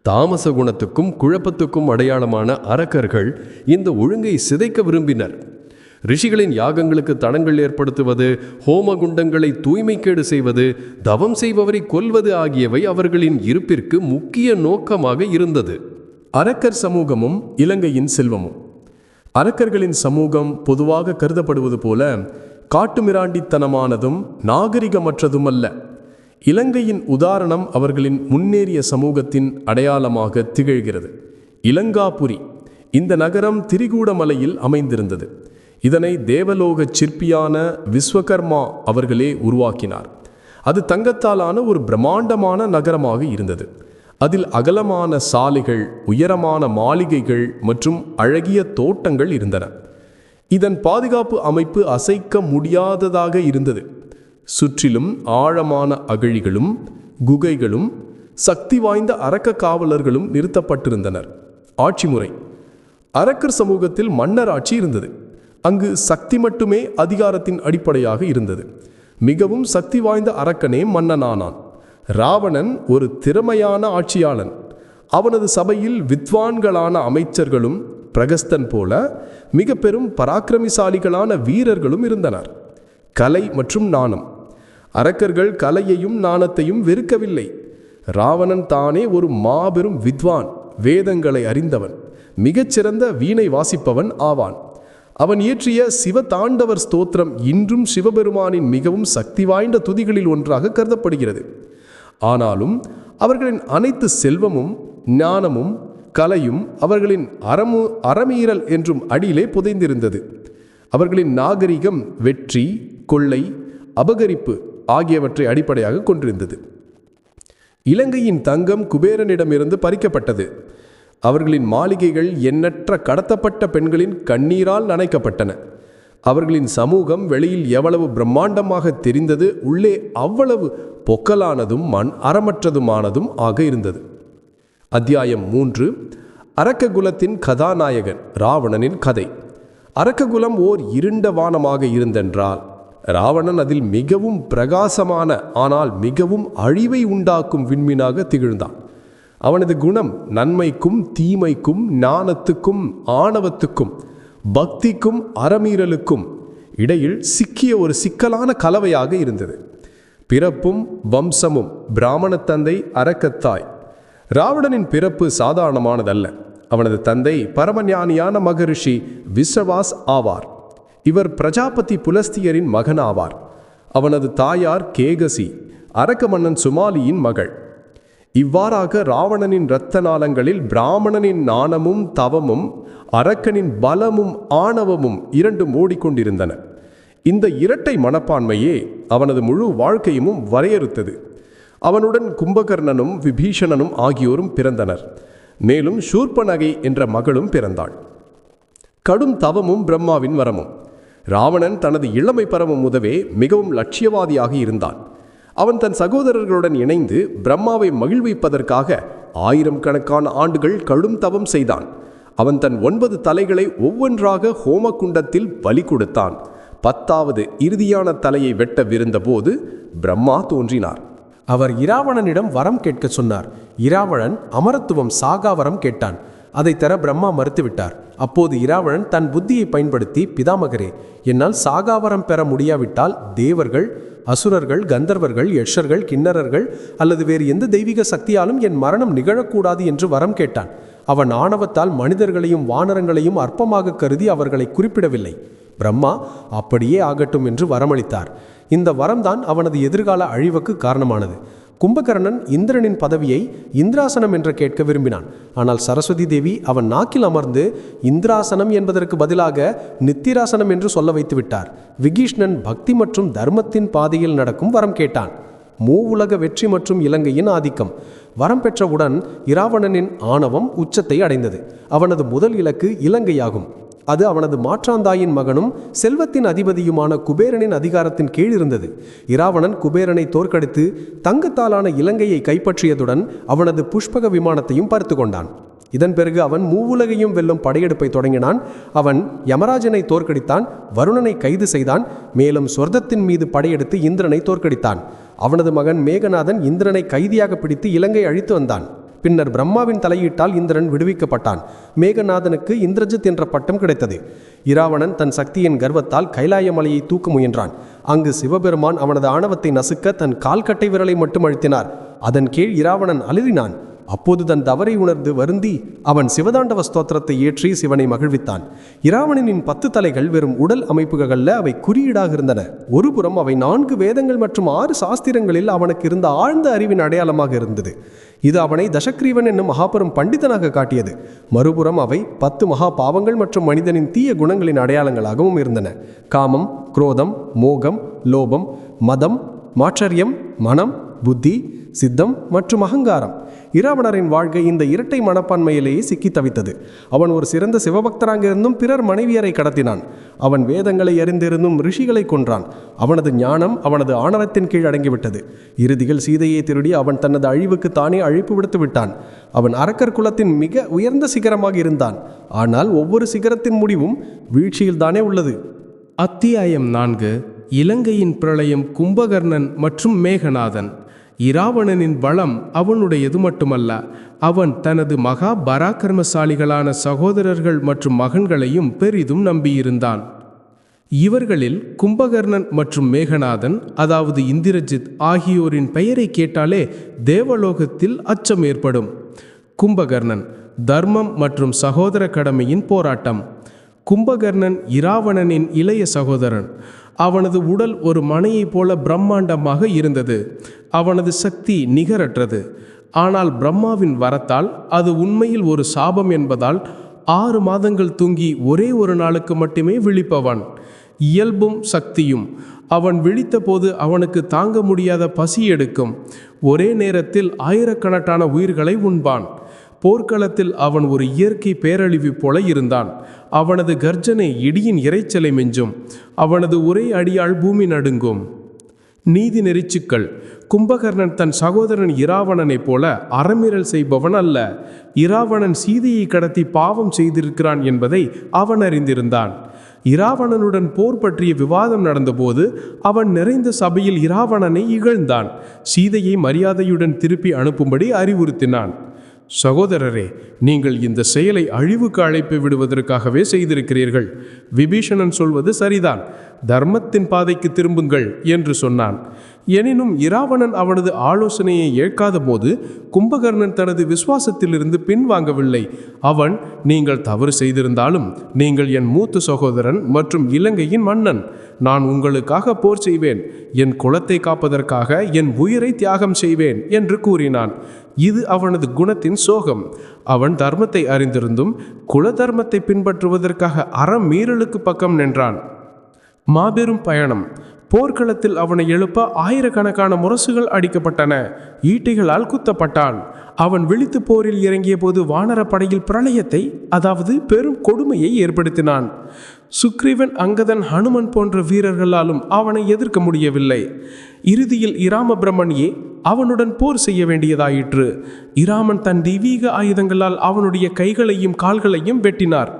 தாமச குணத்துக்கும் குழப்பத்துக்கும் அடையாளமான அரக்கர்கள் இந்த ஒழுங்கை சிதைக்க விரும்பினர். ரிஷிகளின் யாகங்களுக்கு தடங்கள் ஏற்படுத்துவது, ஹோமகுண்டங்களை தூய்மைக்கேடு செய்வது, தவம் செய்பவரை கொல்வது ஆகியவை அவர்களின் இருப்பிற்கு முக்கிய நோக்கமாக இருந்தது. அரக்கர் சமூகமும் இலங்கையின் செல்வமும். அரக்கர்களின் சமூகம் பொதுவாக கருதப்படுவது போல காட்டுமிராண்டித்தனமானதும் நாகரிகமற்றதும் அல்ல. இலங்கையின் உதாரணம் அவர்களின் முன்னேறிய சமூகத்தின் அடையாளமாக திகழ்கிறது. இலங்காபுரி. இந்த நகரம் திரிகூடமலையில் அமைந்திருந்தது. இதனை தேவலோக சிற்பியான விஸ்வகர்மா அவர்களே உருவாக்கினார். அது தங்கத்தாலான ஒரு பிரம்மாண்டமான நகரமாக இருந்தது. அதில் அகலமான சாலைகள், உயரமான மாளிகைகள் மற்றும் அழகிய தோட்டங்கள் இருந்தன. இதன் பாதுகாப்பு அமைப்பு அசைக்க முடியாததாக இருந்தது. சுற்றிலும் ஆழமான அகழிகளும் குகைகளும் சக்தி வாய்ந்த அரக்க காவலர்களும் நிறுத்தப்பட்டிருந்தனர். ஆட்சி முறை. அரக்கர் சமூகத்தில் மன்னர் ஆட்சி இருந்தது. அங்கு சக்தி மட்டுமே அதிகாரத்தின் அடிப்படையாக இருந்தது. மிகவும் சக்தி வாய்ந்த அரக்கனே மன்னனானான். ராவணன் ஒரு திறமையான ஆட்சியாளன். அவனது சபையில் வித்வான்களான அமைச்சர்களும் பிரகஸ்தன் போல மிக பெரும் பராக்கிரமிசாலிகளான வீரர்களும் இருந்தனர். கலை மற்றும் நாணம். அரக்கர்கள் கலையையும் நாணத்தையும் வெறுக்கவில்லை. ராவணன் தானே ஒரு மாபெரும் வித்வான், வேதங்களை அறிந்தவன், மிகச்சிறந்த வீணை வாசிப்பவன் ஆவான். அவன் இயற்றிய சிவதாண்டவர் ஸ்தோத்திரம் இன்றும் சிவபெருமானின் மிகவும் சக்தி வாய்ந்த துதிகளில் ஒன்றாக கருதப்படுகிறது. ஆனாலும் அவர்களின் அனைத்து செல்வமும் ஞானமும் கலையும் அவர்களின் அறமீறல் என்றும் அடியிலே புதைந்திருந்தது. அவர்களின் நாகரிகம் வெற்றி, கொள்ளை, அபகரிப்பு ஆகியவற்றை அடிப்படையாக கொண்டிருந்தது. இலங்கையின் தங்கம் குபேரனிடமிருந்து பறிக்கப்பட்டது. அவர்களின் மாளிகைகள் எண்ணற்ற கடத்தப்பட்ட பெண்களின் கண்ணீரால் நனைக்கப்பட்டன. அவர்களின் சமூகம் வெளியில் எவ்வளவு பிரம்மாண்டமாக தெரிந்தது, உள்ளே அவ்வளவு பொக்கலானதும் மண் அறமற்றதுமானதும் ஆக இருந்தது. அத்தியாயம் 3. அரக்ககுலத்தின் கதாநாயகன் ராவணனின் கதை. அரக்ககுலம் ஓர் இருண்ட வானமாக இருந்தென்றால் ராவணன் அதில் மிகவும் பிரகாசமான ஆனால் மிகவும் அழிவை உண்டாக்கும் விண்மீனாக திகழ்ந்தான். அவனது குணம் நன்மைக்கும் தீமைக்கும், ஞானத்துக்கும் ஆணவத்துக்கும், பக்திக்கும் அறமீறலுக்கும் இடையில் சிக்கிய ஒரு சிக்கலான கலவையாக இருந்தது. பிறப்பும் வம்சமும். பிராமண தந்தை, அரக்கத்தாய். ராவணனின் பிறப்பு சாதாரணமானதல்ல. அவனது தந்தை பரமஞானியான மகரிஷி விஸ்வவாஸ் ஆவார். இவர் பிரஜாபதி புலஸ்தியரின் மகன் ஆவார். அவனது தாயார் கேகசி, அரக்க மன்னன் சுமாலியின் மகள். இவ்வாறாக ராவணனின் இரத்த நாளங்களில் பிராமணனின் நாணமும் தவமும், அரக்கனின் பலமும் ஆணவமும் இரண்டும் ஓடிக்கொண்டிருந்தன. இந்த இரட்டை மனப்பான்மையே அவனது முழு வாழ்க்கையும் வரையறுத்தது. அவனுடன் கும்பகர்ணனும் விபீஷணனும் ஆகியோரும் பிறந்தனர். மேலும் சூர்பனகை என்ற மகளும் பிறந்தாள். கடும் தவமும் பிரம்மாவின் வரமும். ராவணன் தனது இளமை பருவம் முதவே மிகவும் லட்சியவாதியாக இருந்தான். அவன் தன் சகோதரர்களுடன் இணைந்து பிரம்மாவை மகிழ்விப்பதற்காக 1000 கணக்கான ஆண்டுகள் கடும் தவம் செய்தான். அவன் தன் 9 தலைகளை ஒவ்வொன்றாக ஹோமகுண்டத்தில் பலி கொடுத்தான். 10வது இறுதியான தலையை வெட்டவிருந்த போது பிரம்மா தோன்றினார். அவர் இராவணனிடம் வரம் கேட்க சொன்னார். இராவணன் அமரத்துவம் சாகா வரம் கேட்டான். அதை தர பிரம்மா மறுத்துவிட்டார். அப்போது இராவணன் தன் புத்தியை பயன்படுத்தி, பிதாமகரே, என்னால் சாகாவரம் பெற முடியாவிட்டால் தேவர்கள், அசுரர்கள், கந்தர்வர்கள், யக்ஷர்கள், கிண்ணறர்கள் அல்லது வேறு எந்த தெய்வீக சக்தியாலும் என் மரணம் நிகழக்கூடாது என்று வரம் கேட்டான். அவன் ஆணவத்தால் மனிதர்களையும் வானரங்களையும் அற்பமாக கருதி அவர்களை குறிப்பிடவில்லை. பிரம்மா அப்படியே ஆகட்டும் என்று வரமளித்தார். இந்த வரம்தான் அவனது எதிர்கால அழிவுக்கு காரணமானது. கும்பகர்ணன் இந்திரனின் பதவியை இந்திராசனம் என்று கேட்க விரும்பினான். ஆனால் சரஸ்வதி தேவி அவன் நாக்கில் அமர்ந்து இந்திராசனம் என்பதற்கு பதிலாக நித்திராசனம் என்று சொல்ல வைத்து விட்டார். விபீஷணன் பக்தி மற்றும் தர்மத்தின் பாதையில் நடக்கும் வரம் கேட்டான். மூவுலக வெற்றி மற்றும் இலங்கையின் ஆதிக்கம். வரம் பெற்றவுடன் இராவணனின் ஆணவம் உச்சத்தை அடைந்தது. அவனது முதல் இலக்கு இலங்கையாகும். அது அவனது மாற்றாந்தாயின் மகனும் செல்வத்தின் அதிபதியுமான குபேரனின் அதிகாரத்தின் கீழ் இருந்தது. இராவணன் குபேரனை தோற்கடித்து தங்கத்தாலான இலங்கையை கைப்பற்றியதுடன் அவனது புஷ்பக விமானத்தையும் பறித்து கொண்டான். இதன் பிறகு அவன் மூவுலகையும் வெல்லும் படையெடுப்பை தொடங்கினான். அவன் யமராஜனை தோற்கடித்தான், வருணனை கைது செய்தான், மேலும் சொர்க்கத்தின் மீது படையெடுத்து இந்திரனை தோற்கடித்தான். அவனது மகன் மேகநாதன் இந்திரனை கைதியாக பிடித்து இலங்கை அழித்து வந்தான். பின்னர் பிரம்மாவின் தலையீட்டால் இந்திரன் விடுவிக்கப்பட்டான். மேகநாதனுக்கு இந்திரஜித் என்ற பட்டம் கிடைத்தது. இராவணன் தன் சக்தியின் கர்வத்தால் கைலாய மலையை தூக்க முயன்றான். அங்கு சிவபெருமான் அவனது ஆணவத்தை நசுக்க தன் கால்கட்டை விரலை மட்டும் அழுத்தினார். அதன் கீழ் இராவணன் அலறினான். அப்போது தன் தவறை உணர்ந்து வருந்தி அவன் சிவதாண்டவ ஸ்தோத்திரத்தை ஏற்றி சிவனை மகிழ்வித்தான். இராவணனின் 10 தலைகள் வெறும் உடல் அமைப்புகளல்ல, அவை குறியீடாக இருந்தன. ஒருபுறம் அவை 4 வேதங்கள் மற்றும் 6 சாஸ்திரங்களில் அவனுக்கு இருந்த ஆழ்ந்த அறிவின் அடையாளமாக இருந்தது. இது அவனை தசக்ரீவன் என்னும் மகாபெரும் பண்டிதனாக காட்டியது. மறுபுறம் அவை 10 மகா பாவங்கள் மற்றும் மனிதனின் தீய குணங்களின் அடையாளங்களாகவும் இருந்தன. காமம், குரோதம், மோகம், லோபம், மதம், மாச்சரியம், மனம், புத்தி, சித்தம் மற்றும் அகங்காரம். இராவணரின் வாழ்க்கை இந்த இரட்டை மனப்பான்மையிலேயே சிக்கி தவித்தது. அவன் ஒரு சிறந்த சிவபக்தராக இருந்தும் பிறர் மனைவியரை கடத்தினான். அவன் வேதங்களை அறிந்திருந்தும் ரிஷிகளை கொன்றான். அவனது ஞானம் அவனது ஆணவத்தின் கீழ் அடங்கிவிட்டது. இறுதியில் சீதையை திருடி அவன் தனது அழிவுக்கு தானே அழைப்பு விடுத்து விட்டான். அவன் அரக்கர் குலத்தின் மிக உயர்ந்த சிகரமாக இருந்தான். ஆனால் ஒவ்வொரு சிகரத்தின் முடிவும் வீழ்ச்சியில்தானே உள்ளது. அத்தியாயம் 4. இலங்கையின் பிரளயம், கும்பகர்ணன் மற்றும் மேகநாதன். இராவணனின் பலம் அவனுடையது மட்டுமல்ல, அவன் தனது மகா பராக்கிரமசாலிகளான சகோதரர்கள் மற்றும் மகன்களையும் பெரிதும் நம்பியிருந்தான். இவர்களில் கும்பகர்ணன் மற்றும் மேகநாதன், அதாவது இந்திரஜித் ஆகியோரின் பெயரை கேட்டாலே தேவலோகத்தில் அச்சம் ஏற்படும். கும்பகர்ணன், தர்மம் மற்றும் சகோதர கடமையின் போராட்டம். கும்பகர்ணன் இராவணனின் இளைய சகோதரன். அவனது உடல் ஒரு மனையைப் போல பிரம்மாண்டமாக இருந்தது. அவனது சக்தி நிகரற்றது. ஆனால் பிரம்மாவின் வரத்தால் அது உண்மையில் ஒரு சாபம் என்பதால் 6 மாதங்கள் தூங்கி ஒரே ஒரு நாளுக்கு மட்டுமே விழிப்பவன். இயல்பும் சக்தியும். அவன் விழித்தபோது அவனுக்கு தாங்க முடியாத பசி எடுக்கும். ஒரே நேரத்தில் ஆயிரக்கணக்கான உயிர்களை உண்பான். போர்க்களத்தில் அவன் ஒரு இயற்கை பேரழிவு போல இருந்தான். அவனது கர்ஜனை இடியின் இரைச்சலை மிஞ்சும். அவனது ஒரே அடியால் பூமி நடுங்கும். நீதி நெறிச்சுக்கள். கும்பகர்ணன் தன் சகோதரன் இராவணனைப் போல அறமீறல் செய்பவன் அல்ல. இராவணன் சீதையை கடத்தி பாவம் செய்திருக்கிறான் என்பதை அவன் அறிந்திருந்தான். இராவணனுடன் போர் பற்றிய விவாதம் நடந்தபோது அவன் நிறைந்த சபையில் இராவணனை இகழ்ந்தான். சீதையை மரியாதையுடன் திருப்பி அனுப்பும்படி அறிவுறுத்தினான். சகோதரரே, நீங்கள் இந்த செயலை அழிவுக்கு அழைப்பு விடுவதற்காகவே செய்திருக்கிறீர்கள். விபீஷணன் சொல்வது சரிதான். தர்மத்தின் பாதைக்கு திரும்புங்கள் என்று சொன்னான். எனினும் இராவணன் அவனது ஆலோசனையை ஏற்காத போது கும்பகர்ணன் தனது விசுவாசத்திலிருந்து பின்வாங்கவில்லை. அவன், நீங்கள் தவறு செய்திருந்தாலும் நீங்கள் என் மூத்த சகோதரன் மற்றும் இலங்கையின் மன்னன். நான் உங்களுக்காக போர் செய்வேன். என் குலத்தை காப்பதற்காக என் உயிரை தியாகம் செய்வேன் என்று கூறினான். இது அவனது குணத்தின் சோகம். அவன் தர்மத்தை அறிந்திருந்தும் குல தர்மத்தை பின்பற்றுவதற்காக அறமீறலுக்கு பக்கம் நின்றான். மாபெரும் பயணம். போர்க்களத்தில் அவனை எழுப்ப ஆயிரக்கணக்கான முரசுகள் அடிக்கப்பட்டன. ஈட்டிகளால் குத்தப்பட்டான். அவன் விழித்து போரில் இறங்கிய போது வானரப்படையில் பிரளயத்தை, அதாவது பெரும் கொடுமையை ஏற்படுத்தினான். சுக்ரீவன், அங்கதன், ஹனுமன் போன்ற வீரர்களாலும் அவனை எதிர்க்க முடியவில்லை. இறுதியில் இராம பிரம்மணியே அவனுடன் போர் செய்ய வேண்டியதாயிற்று. இராமன் தன் தெய்வீக ஆயுதங்களால் அவனுடைய கைகளையும் கால்களையும் வெட்டினார்.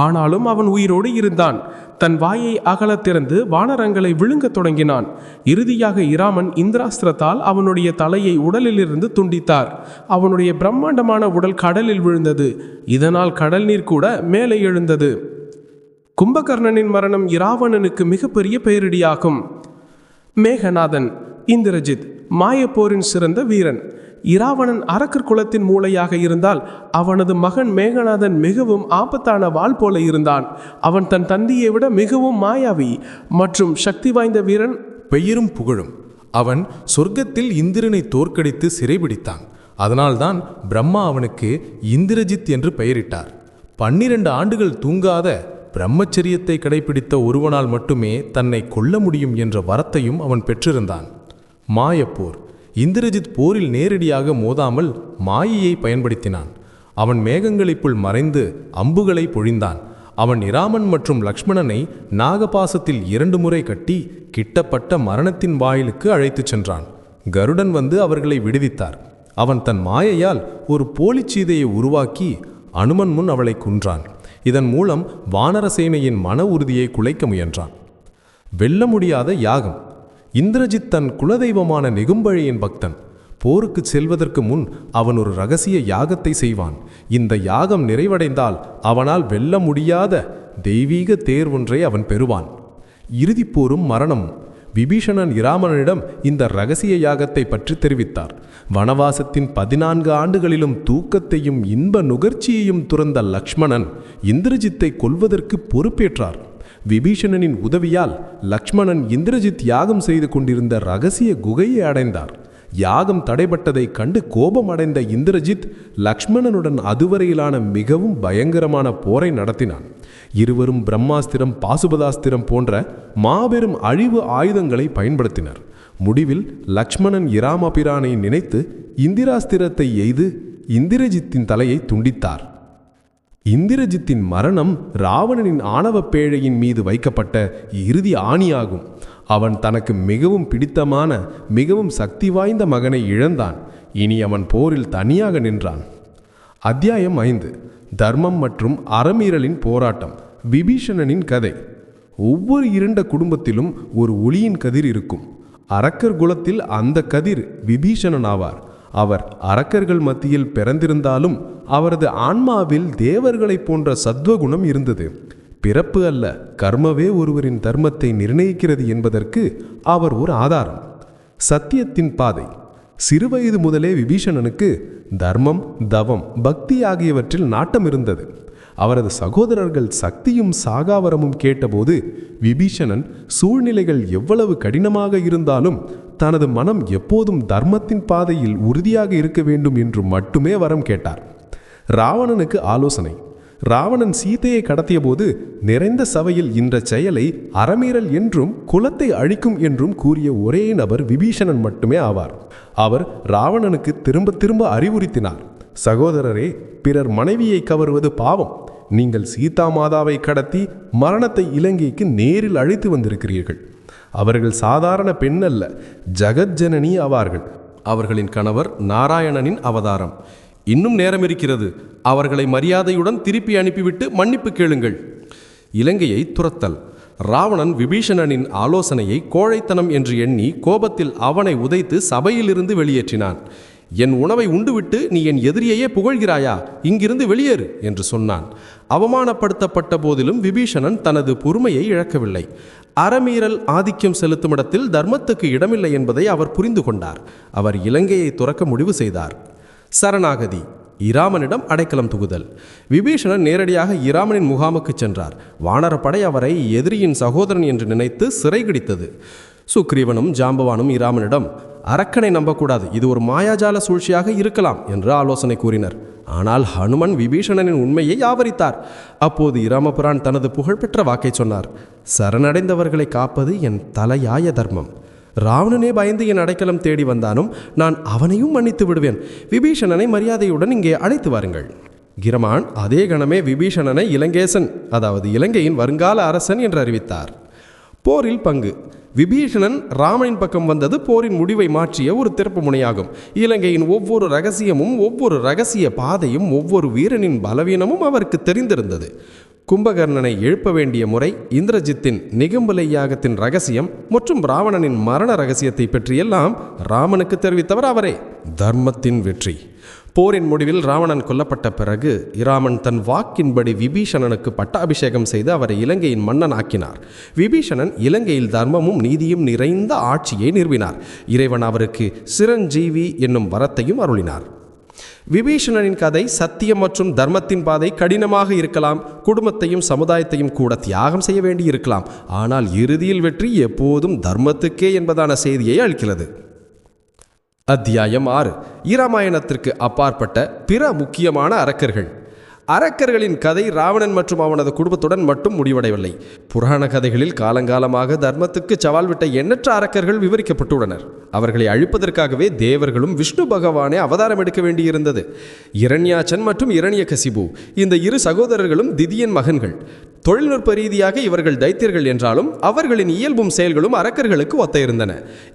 ஆனாலும் அவன் உயிரோடு இருந்தான். தன் வாயை அகல திறந்து வானரங்களை விழுங்கத் தொடங்கினான். இறுதியாக இராமன் இந்திராஸ்திரத்தால் அவனுடைய தலையை உடலிலிருந்து துண்டித்தார். அவனுடைய பிரம்மாண்டமான உடல் கடலில் விழுந்தது. இதனால் கடல் நீர் கூட மேலே எழுந்தது. கும்பகர்ணனின் மரணம் இராவணனுக்கு மிகப்பெரிய பெயரடியாகும். மேகநாதன், இந்திரஜித், மாயப்போரின் சிறந்த வீரன். இராவணன் அரக்கர் குலத்தின் மூளையாக இருந்தால் அவனது மகன் மேகநாதன் மிகவும் ஆபத்தான வாள் போல இருந்தான். அவன் தன் தந்தையை விட மிகவும் மாயாவி மற்றும் சக்தி வாய்ந்த வீரன். பெயரும் புகழும். அவன் சொர்க்கத்தில் இந்திரனை தோற்கடித்து சிறைபிடித்தான். அதனால்தான் பிரம்மா அவனுக்கு இந்திரஜித் என்று பெயரிட்டார். 12 ஆண்டுகள் தூங்காத பிரம்மச்சரியத்தை கடைபிடித்த ஒருவனால் மட்டுமே தன்னை கொல்ல முடியும் என்ற வரத்தையும் அவன் பெற்றிருந்தான். மாயப்போர். இந்திரஜித் போரில் நேரடியாக மோதாமல் மாயையை பயன்படுத்தினான். அவன் மேகங்களுக்குள் மறைந்து அம்புகளை பொழிந்தான். அவன் இராமன் மற்றும் லக்ஷ்மணனை நாகபாசத்தில் 2 முறை கட்டி கிட்டப்பட்ட மரணத்தின் வாயிலுக்கு அழைத்துச் சென்றான். கருடன் வந்து அவர்களை விடுவித்தார். அவன் தன் மாயையால் ஒரு போலிச் சீதையை உருவாக்கி அனுமன் முன் அவளை கொன்றான். இதன் மூலம் வானரசேனையின் மன உறுதியை குலைக்க முயன்றான். வெல்ல முடியாத யாகம். இந்திரஜித் தன் குலதெய்வமான நெகும்பழியின் பக்தன். போருக்கு செல்வதற்கு முன் அவன் ஒரு இரகசிய யாகத்தை செய்வான். இந்த யாகம் நிறைவடைந்தால் அவனால் வெல்ல முடியாத தெய்வீக தேர் ஒன்றை அவன் பெறுவான். இறுதிப்போரும் மரணமும். விபீஷணன் இராமனிடம் இந்த இரகசிய யாகத்தை பற்றி தெரிவித்தார். வனவாசத்தின் 14 ஆண்டுகளிலும் தூக்கத்தையும் இன்ப நுகர்ச்சியையும் துறந்த லக்ஷ்மணன் இந்திரஜித்தை கொல்வதற்கு பொறுப்பேற்றார். விபீஷணனின் உதவியால் லக்ஷ்மணன் இந்திரஜித் யாகம் செய்து கொண்டிருந்த இரகசிய குகையை அடைந்தார். யாகம் தடைபட்டதை கண்டு கோபமடைந்த இந்திரஜித் லக்ஷ்மணனுடன் அதுவரையிலான மிகவும் பயங்கரமான போரை நடத்தினான். இருவரும் பிரம்மாஸ்திரம், பாசுபதாஸ்திரம் போன்ற மாபெரும் அழிவு ஆயுதங்களை பயன்படுத்தினர். முடிவில் லக்ஷ்மணன் இராமபிரானை நினைத்து இந்திராஸ்திரத்தை எய்து இந்திரஜித்தின் தலையை துண்டித்தார். இந்திரஜித்தின் மரணம் ராவணனின் ஆணவ பேழையின் மீது வைக்கப்பட்ட இறுதி ஆணியாகும். அவன் தனக்கு மிகவும் பிடித்தமான மிகவும் சக்தி வாய்ந்த மகனை இழந்தான். இனி அவன் போரில் தனியாக நின்றான். அத்தியாயம் 5. தர்மம் மற்றும் அறமீறலின் போராட்டம். விபீஷணனின் கதை. ஒவ்வொரு இருண்ட குடும்பத்திலும் ஒரு ஒளியின் கதிர் இருக்கும். அரக்கர் குலத்தில் அந்த கதிர் விபீஷணன் ஆவார். அவர் அரக்கர்கள் மத்தியில் பிறந்திருந்தாலும் அவரது ஆன்மாவில் தேவர்களைப் போன்ற சத்வகுணம் இருந்தது. பிறப்பு அல்ல, கர்மவே ஒருவரின் தர்மத்தை நிர்ணயிக்கிறது என்பதற்கு அவர் ஒரு ஆதாரம். சத்தியத்தின் பாதை. சிறுவயது முதலே விபீஷணனுக்கு தர்மம், தவம், பக்தி ஆகியவற்றில் நாட்டம் இருந்தது. அவரது சகோதரர்கள் சக்தியும் சாகாவரமும் கேட்டபோது விபீஷணன் சூழ்நிலைகள் எவ்வளவு கடினமாக இருந்தாலும் தனது மனம் எப்போதும் தர்மத்தின் பாதையில் உறுதியாக இருக்க வேண்டும் என்று மட்டுமே வரம் கேட்டார். ராவணனுக்கு ஆலோசனை. ராவணன் சீதையை கடத்திய போது நிறைந்த சபையில் இந்த செயலை அறமீறல் என்றும் குலத்தை அழிக்கும் என்றும் கூறிய ஒரே நபர் விபீஷணன் மட்டுமே ஆவார். அவர் ராவணனுக்கு திரும்ப திரும்ப அறிவுறுத்தினார். சகோதரரே, பிறர் மனைவியை கவருவது பாவம். நீங்கள் சீதா மாதாவை கடத்தி மரணத்தை இலங்கைக்கு நேரில் அழைத்து வந்திருக்கிறீர்கள். அவர்கள் சாதாரண பெண் அல்ல, ஜகஜனனி ஆவார்கள். அவர்களின் கணவர் நாராயணனின் அவதாரம். இன்னும் நேரம் இருக்கிறது. அவர்களை மரியாதையுடன் திருப்பி அனுப்பிவிட்டு மன்னிப்பு கேளுங்கள். இலங்கையை துரத்தல். ராவணன் விபீஷணனின் ஆலோசனையை கோழைத்தனம் என்று எண்ணி கோபத்தில் அவனை உதைத்து சபையிலிருந்து வெளியேற்றினான். என் உணவை உண்டுவிட்டு நீ என் எதிரியையே புகழ்கிறாயா? இங்கிருந்து வெளியேறு என்று சொன்னான். அவமானப்படுத்தப்பட்ட போதிலும் விபீஷணன் தனது பொறுமையை இழக்கவில்லை. அறமீறல் ஆதிக்கம் செலுத்தும் இடத்தில் தர்மத்துக்கு இடமில்லை என்பதை அவர் புரிந்து கொண்டார். அவர் இலங்கையை துறக்க முடிவு செய்தார். சரணாகதி. இராமனிடம் அடைக்கலம் புகுதல். விபீஷணன் நேரடியாக இராமனின் முகாமுக்கு சென்றார். வானரப்படை அவரை எதிரியின் சகோதரன் என்று நினைத்து சிறைகிடித்தது. சுக்ரீவனும் ஜாம்பவானும் இராமனிடம் அரக்கனை நம்பக்கூடாது, இது ஒரு மாயாஜால சூழ்ச்சியாக இருக்கலாம் என்று ஆலோசனை கூறினர். ஆனால் ஹனுமன் விபீஷணனின் உண்மையை ஆவரித்தார். அப்போது இராமபிரான் தனது புகழ்பெற்ற வாக்கை சொன்னார். சரணடைந்தவர்களை காப்பது என் தலையாய தர்மம். ராவணனே பயந்து என் அடைக்கலம் தேடி வந்தானும் நான் அவனையும் மன்னித்து விடுவேன். விபீஷணனை மரியாதையுடன் இங்கே அழைத்து வாருங்கள். கிரமான் அதே கணமே விபீஷணனை இலங்கேசன், அதாவது இலங்கையின் வருங்கால அரசன் என்று அறிவித்தார். போரில் பங்கு. விபீஷணன் ராமனின் பக்கம் வந்தது போரின் முடிவை மாற்றிய ஒரு திருப்பு முனையாகும். இலங்கையின் ஒவ்வொரு ரகசியமும், ஒவ்வொரு ரகசிய பாதையும், ஒவ்வொரு வீரனின் பலவீனமும் அவருக்கு தெரிந்திருந்தது. கும்பகர்ணனை எழுப்ப வேண்டிய முறை, இந்திரஜித்தின் நிகம்பலை யாகத்தின் ரகசியம் மற்றும் ராவணனின் மரண ரகசியத்தை பற்றியெல்லாம் ராமனுக்கு தெரிவித்தவர் அவரே. தர்மத்தின் வெற்றி. போரின் முடிவில் ராவணன் கொல்லப்பட்ட பிறகு இராமன் தன் வாக்கின்படி விபீஷணனுக்கு பட்டாபிஷேகம் செய்து அவரை இலங்கையின் மன்னன் ஆக்கினார். விபீஷணன் இலங்கையில் தர்மமும் நீதியும் நிறைந்த ஆட்சியை நிறுவினார். இறைவன் அவருக்கு சிரஞ்சீவி என்னும் வரத்தையும் அருளினார். விபீஷணனின் கதை சத்தியம் மற்றும் தர்மத்தின் பாதை கடினமாக இருக்கலாம், குடும்பத்தையும் சமுதாயத்தையும் கூட தியாகம் செய்ய வேண்டி இருக்கலாம். ஆனால் இறுதியில் வெற்றி எப்போதும் தர்மத்துக்கே என்பதான செய்தியை அளிக்கிறது. அத்தியாயம் 6. இராமாயணத்திற்கு அப்பாற்பட்ட பிற முக்கியமான அரக்கர்கள். அரக்கர்களின் கதை ராவணன் மற்றும் அவனது குடும்பத்துடன் மட்டும் முடிவடையவில்லை. புராண கதைகளில் காலங்காலமாக தர்மத்துக்கு சவால் விட்ட எண்ணற்ற அரக்கர்கள் விவரிக்கப்பட்டுள்ளனர். அவர்களை அழிப்பதற்காகவே தேவர்களும் விஷ்ணு பகவானே அவதாரம் எடுக்க வேண்டியிருந்தது. இரண்யாச்சன் மற்றும் இரண்யகசிபு இந்த இரு சகோதரர்களும் திதியின் மகன்கள். தொழில்நுட்ப ரீதியாக இவர்கள் தைத்தியர்கள் என்றாலும் அவர்களின் இயல்பும் செயல்களும் அரக்கர்களுக்கு ஒத்த இருந்தன.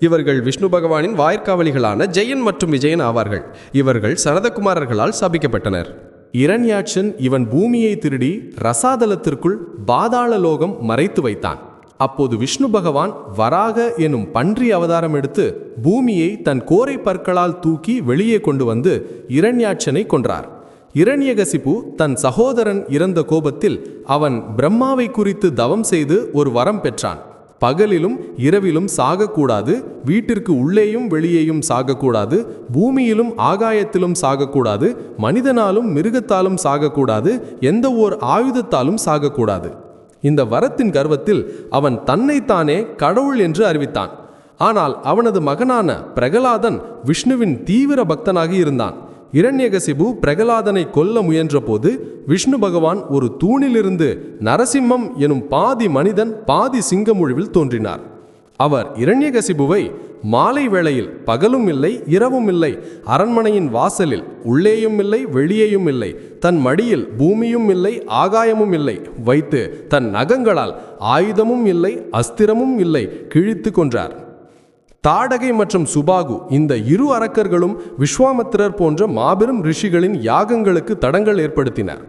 இவர்கள் விஷ்ணு பகவானின் வாய்க்காவலிகளான ஜெயன் மற்றும் விஜயன் ஆவார்கள். இவர்கள் சனதகுமாரர்களால் சாபிக்கப்பட்டனர். இரண்யாட்சன் இவன் பூமியை திருடி ரசாதலத்திற்குள் பாதாள லோகம் மறைத்து வைத்தான். அப்போது விஷ்ணு பகவான் வராக எனும் பன்றி அவதாரம் எடுத்து பூமியை தன் கோரை பற்களால் தூக்கி வெளியே கொண்டு வந்து இரண்யாட்சனை கொன்றார். இரண்யகசிபு தன் சகோதரன் இறந்த கோபத்தில் அவன் பிரம்மாவை குறித்து தவம் செய்து ஒரு வரம் பெற்றான். பகலிலும் இரவிலும் சாகக்கூடாது, வீட்டிற்கு உள்ளேயும் வெளியேயும் சாகக்கூடாது, பூமியிலும் ஆகாயத்திலும் சாகக்கூடாது, மனிதனாலும் மிருகத்தாலும் சாகக்கூடாது, எந்த ஓர் ஆயுதத்தாலும் சாகக்கூடாது. இந்த வரத்தின் கர்வத்தில் அவன் தன்னைத்தானே கடவுள் என்று அறிவித்தான். ஆனால் அவனது மகனான பிரகலாதன் விஷ்ணுவின் தீவிர பக்தனாக இருந்தான். இரண்யகசிபு பிரகலாதனை கொல்ல முயன்றபோது விஷ்ணு பகவான் ஒரு தூணிலிருந்து நரசிம்மம் எனும் பாதி மனிதன் பாதி சிங்கமுழுவில் தோன்றினார். அவர் இரண்யகசிபுவை மாலை வேளையில், பகலும் இல்லை இரவும் இல்லை, அரண்மனையின் வாசலில் உள்ளேயும் இல்லை வெளியேயும் இல்லை, தன் மடியில் பூமியும் இல்லை ஆகாயமும் இல்லை வைத்து தன் நகங்களால் ஆயுதமும் இல்லை அஸ்திரமும் இல்லை கிழித்து கொன்றார். தாடகை மற்றும் சுபாகு இந்த இரு அரக்கர்களும் விஸ்வாமித்திரர் போன்ற மாபெரும் ரிஷிகளின் யாகங்களுக்கு தடங்கள் ஏற்படுத்தினர்.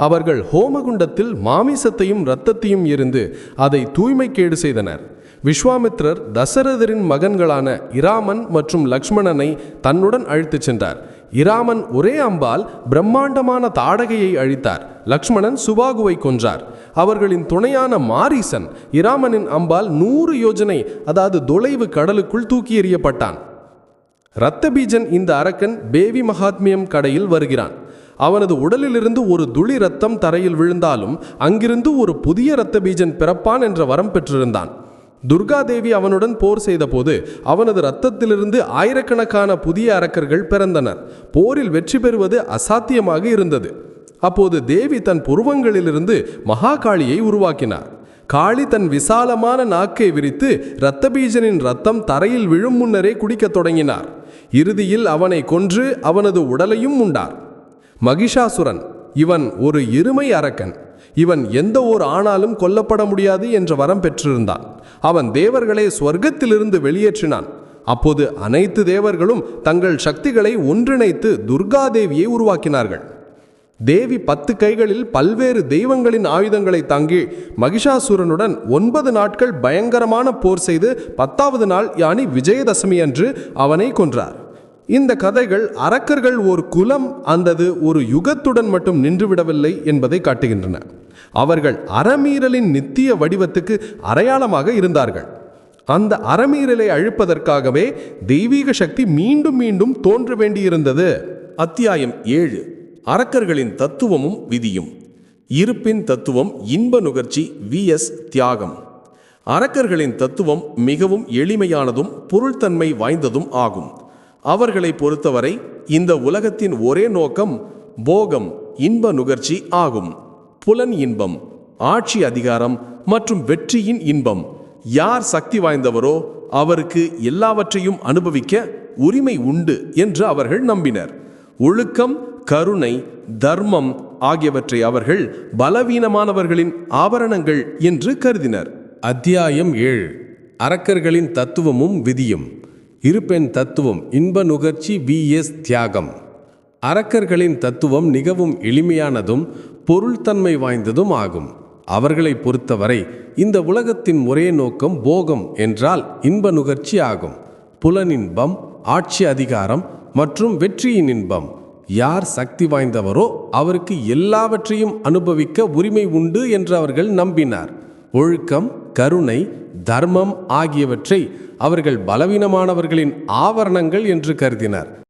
அவர்கள் ஹோமகுண்டத்தில் மாமிசத்தையும் இரத்தத்தையும் எரிந்து அதை தூய்மைக்கேடு செய்தனர். விஸ்வாமித்திரர் தசரதரின் மகன்களான இராமன் மற்றும் லக்ஷ்மணனை தன்னுடன் அழைத்துச் சென்றார். இராமன் ஒரே அம்பால் பிரம்மாண்டமான தாடகையை அழித்தார். லக்ஷ்மணன் சுபாகுவை கொன்றார். அவர்களின் துணையான மாரீசன் இராமனின் அம்பால் 100 யோஜனை அதாவது தொலைவு கடலுக்குள் தூக்கி எறியப்பட்டான். இரத்தபீஜன் இந்த அரக்கன் பேவி மகாத்மியம் கடையில் வருகிறான். அவனது உடலிலிருந்து ஒரு துளி இரத்தம் தரையில் விழுந்தாலும் அங்கிருந்து ஒரு புதிய இரத்தபீஜன் பிறப்பான் என்ற வரம் பெற்றிருந்தான். துர்காதேவி அவனுடன் போர் செய்தபோது அவனது இரத்தத்திலிருந்து ஆயிரக்கணக்கான புதிய அரக்கர்கள் பிறந்தனர். போரில் வெற்றி பெறுவது அசாத்தியமாக இருந்தது. அப்போது தேவி தன் புருவங்களிலிருந்து மகாகாளியை உருவாக்கினார். காளி தன் விசாலமான நாக்கை விரித்து இரத்தபீஜனின் இரத்தம் தரையில் விழும் முன்னரே குடிக்கத் தொடங்கினார். இறுதியில் அவனை கொன்று அவனது உடலையும் உண்டார். மகிஷாசுரன் இவன் ஒரு இருமை அரக்கன். இவன் எந்த ஓர் ஆணாலும் கொல்லப்பட முடியாது என்ற வரம் பெற்றிருந்தான். அவன் தேவர்களை ஸ்வர்க்கத்திலிருந்து வெளியேற்றினான். அப்போது அனைத்து தேவர்களும் தங்கள் சக்திகளை ஒன்றிணைத்து துர்காதேவியை உருவாக்கினார்கள். தேவி 10 கைகளில் பல்வேறு தெய்வங்களின் ஆயுதங்களை தாங்கி மகிஷாசுரனுடன் 9 நாட்கள் பயங்கரமான போர் செய்து 10வது நாள் யானி விஜயதசமி அன்று அவனை கொன்றார். இந்த கதைகள் அரக்கர்கள் ஒரு குலம் அல்லது ஒரு யுகத்துடன் மட்டும் நின்றுவிடவில்லை என்பதை காட்டுகின்றன. அவர்கள் அறமீறலின் நித்திய வடிவத்துக்கு அடையாளமாக இருந்தார்கள். அந்த அறமீறலை அழிப்பதற்காகவே தெய்வீக சக்தி மீண்டும் மீண்டும் தோன்ற வேண்டியிருந்தது. அத்தியாயம் 7 அரக்கர்களின் தத்துவமும் விதியும். இருப்பின் தத்துவம் இன்ப நுகர்ச்சி vs தியாகம். அரக்கர்களின் தத்துவம் மிகவும் எளிமையானதும் பொருள்தன்மை வாய்ந்ததும் ஆகும். அவர்களை பொறுத்தவரை இந்த உலகத்தின் ஒரே நோக்கம் போகம், இன்ப நுகர்ச்சி ஆகும். புலன் இன்பம், ஆட்சி அதிகாரம் மற்றும் வெற்றியின் இன்பம். யார் சக்தி வாய்ந்தவரோ அவருக்கு எல்லாவற்றையும் அனுபவிக்க உரிமை உண்டு என்று அவர்கள் நம்பினர். ஒழுக்கம், கருணை, தர்மம் ஆகியவற்றை அவர்கள் பலவீனமானவர்களின் ஆபரணங்கள் என்று கருதினர். அத்தியாயம் 7 அரக்கர்களின் தத்துவமும் விதியும். இருப்பெண் தத்துவம் இன்ப நுகர்ச்சி vs தியாகம். அரக்கர்களின் தத்துவம் மிகவும் எளிமையானதும் பொருள்தன்மை வாய்ந்ததும் ஆகும். அவர்களை பொறுத்தவரை இந்த உலகத்தின் ஒரே நோக்கம் போகம் என்றால் இன்ப நுகர்ச்சி ஆகும். புலனின்பம், ஆட்சி அதிகாரம் மற்றும் வெற்றியின் இன்பம். யார் சக்தி வாய்ந்தவரோ அவருக்கு எல்லாவற்றையும் அனுபவிக்க உரிமை உண்டு என்று அவர்கள் நம்பினார். ஒழுக்கம், கருணை, தர்மம் ஆகியவற்றை அவர்கள் பலவீனமானவர்களின் ஆவரணங்கள் என்று கருதினர்.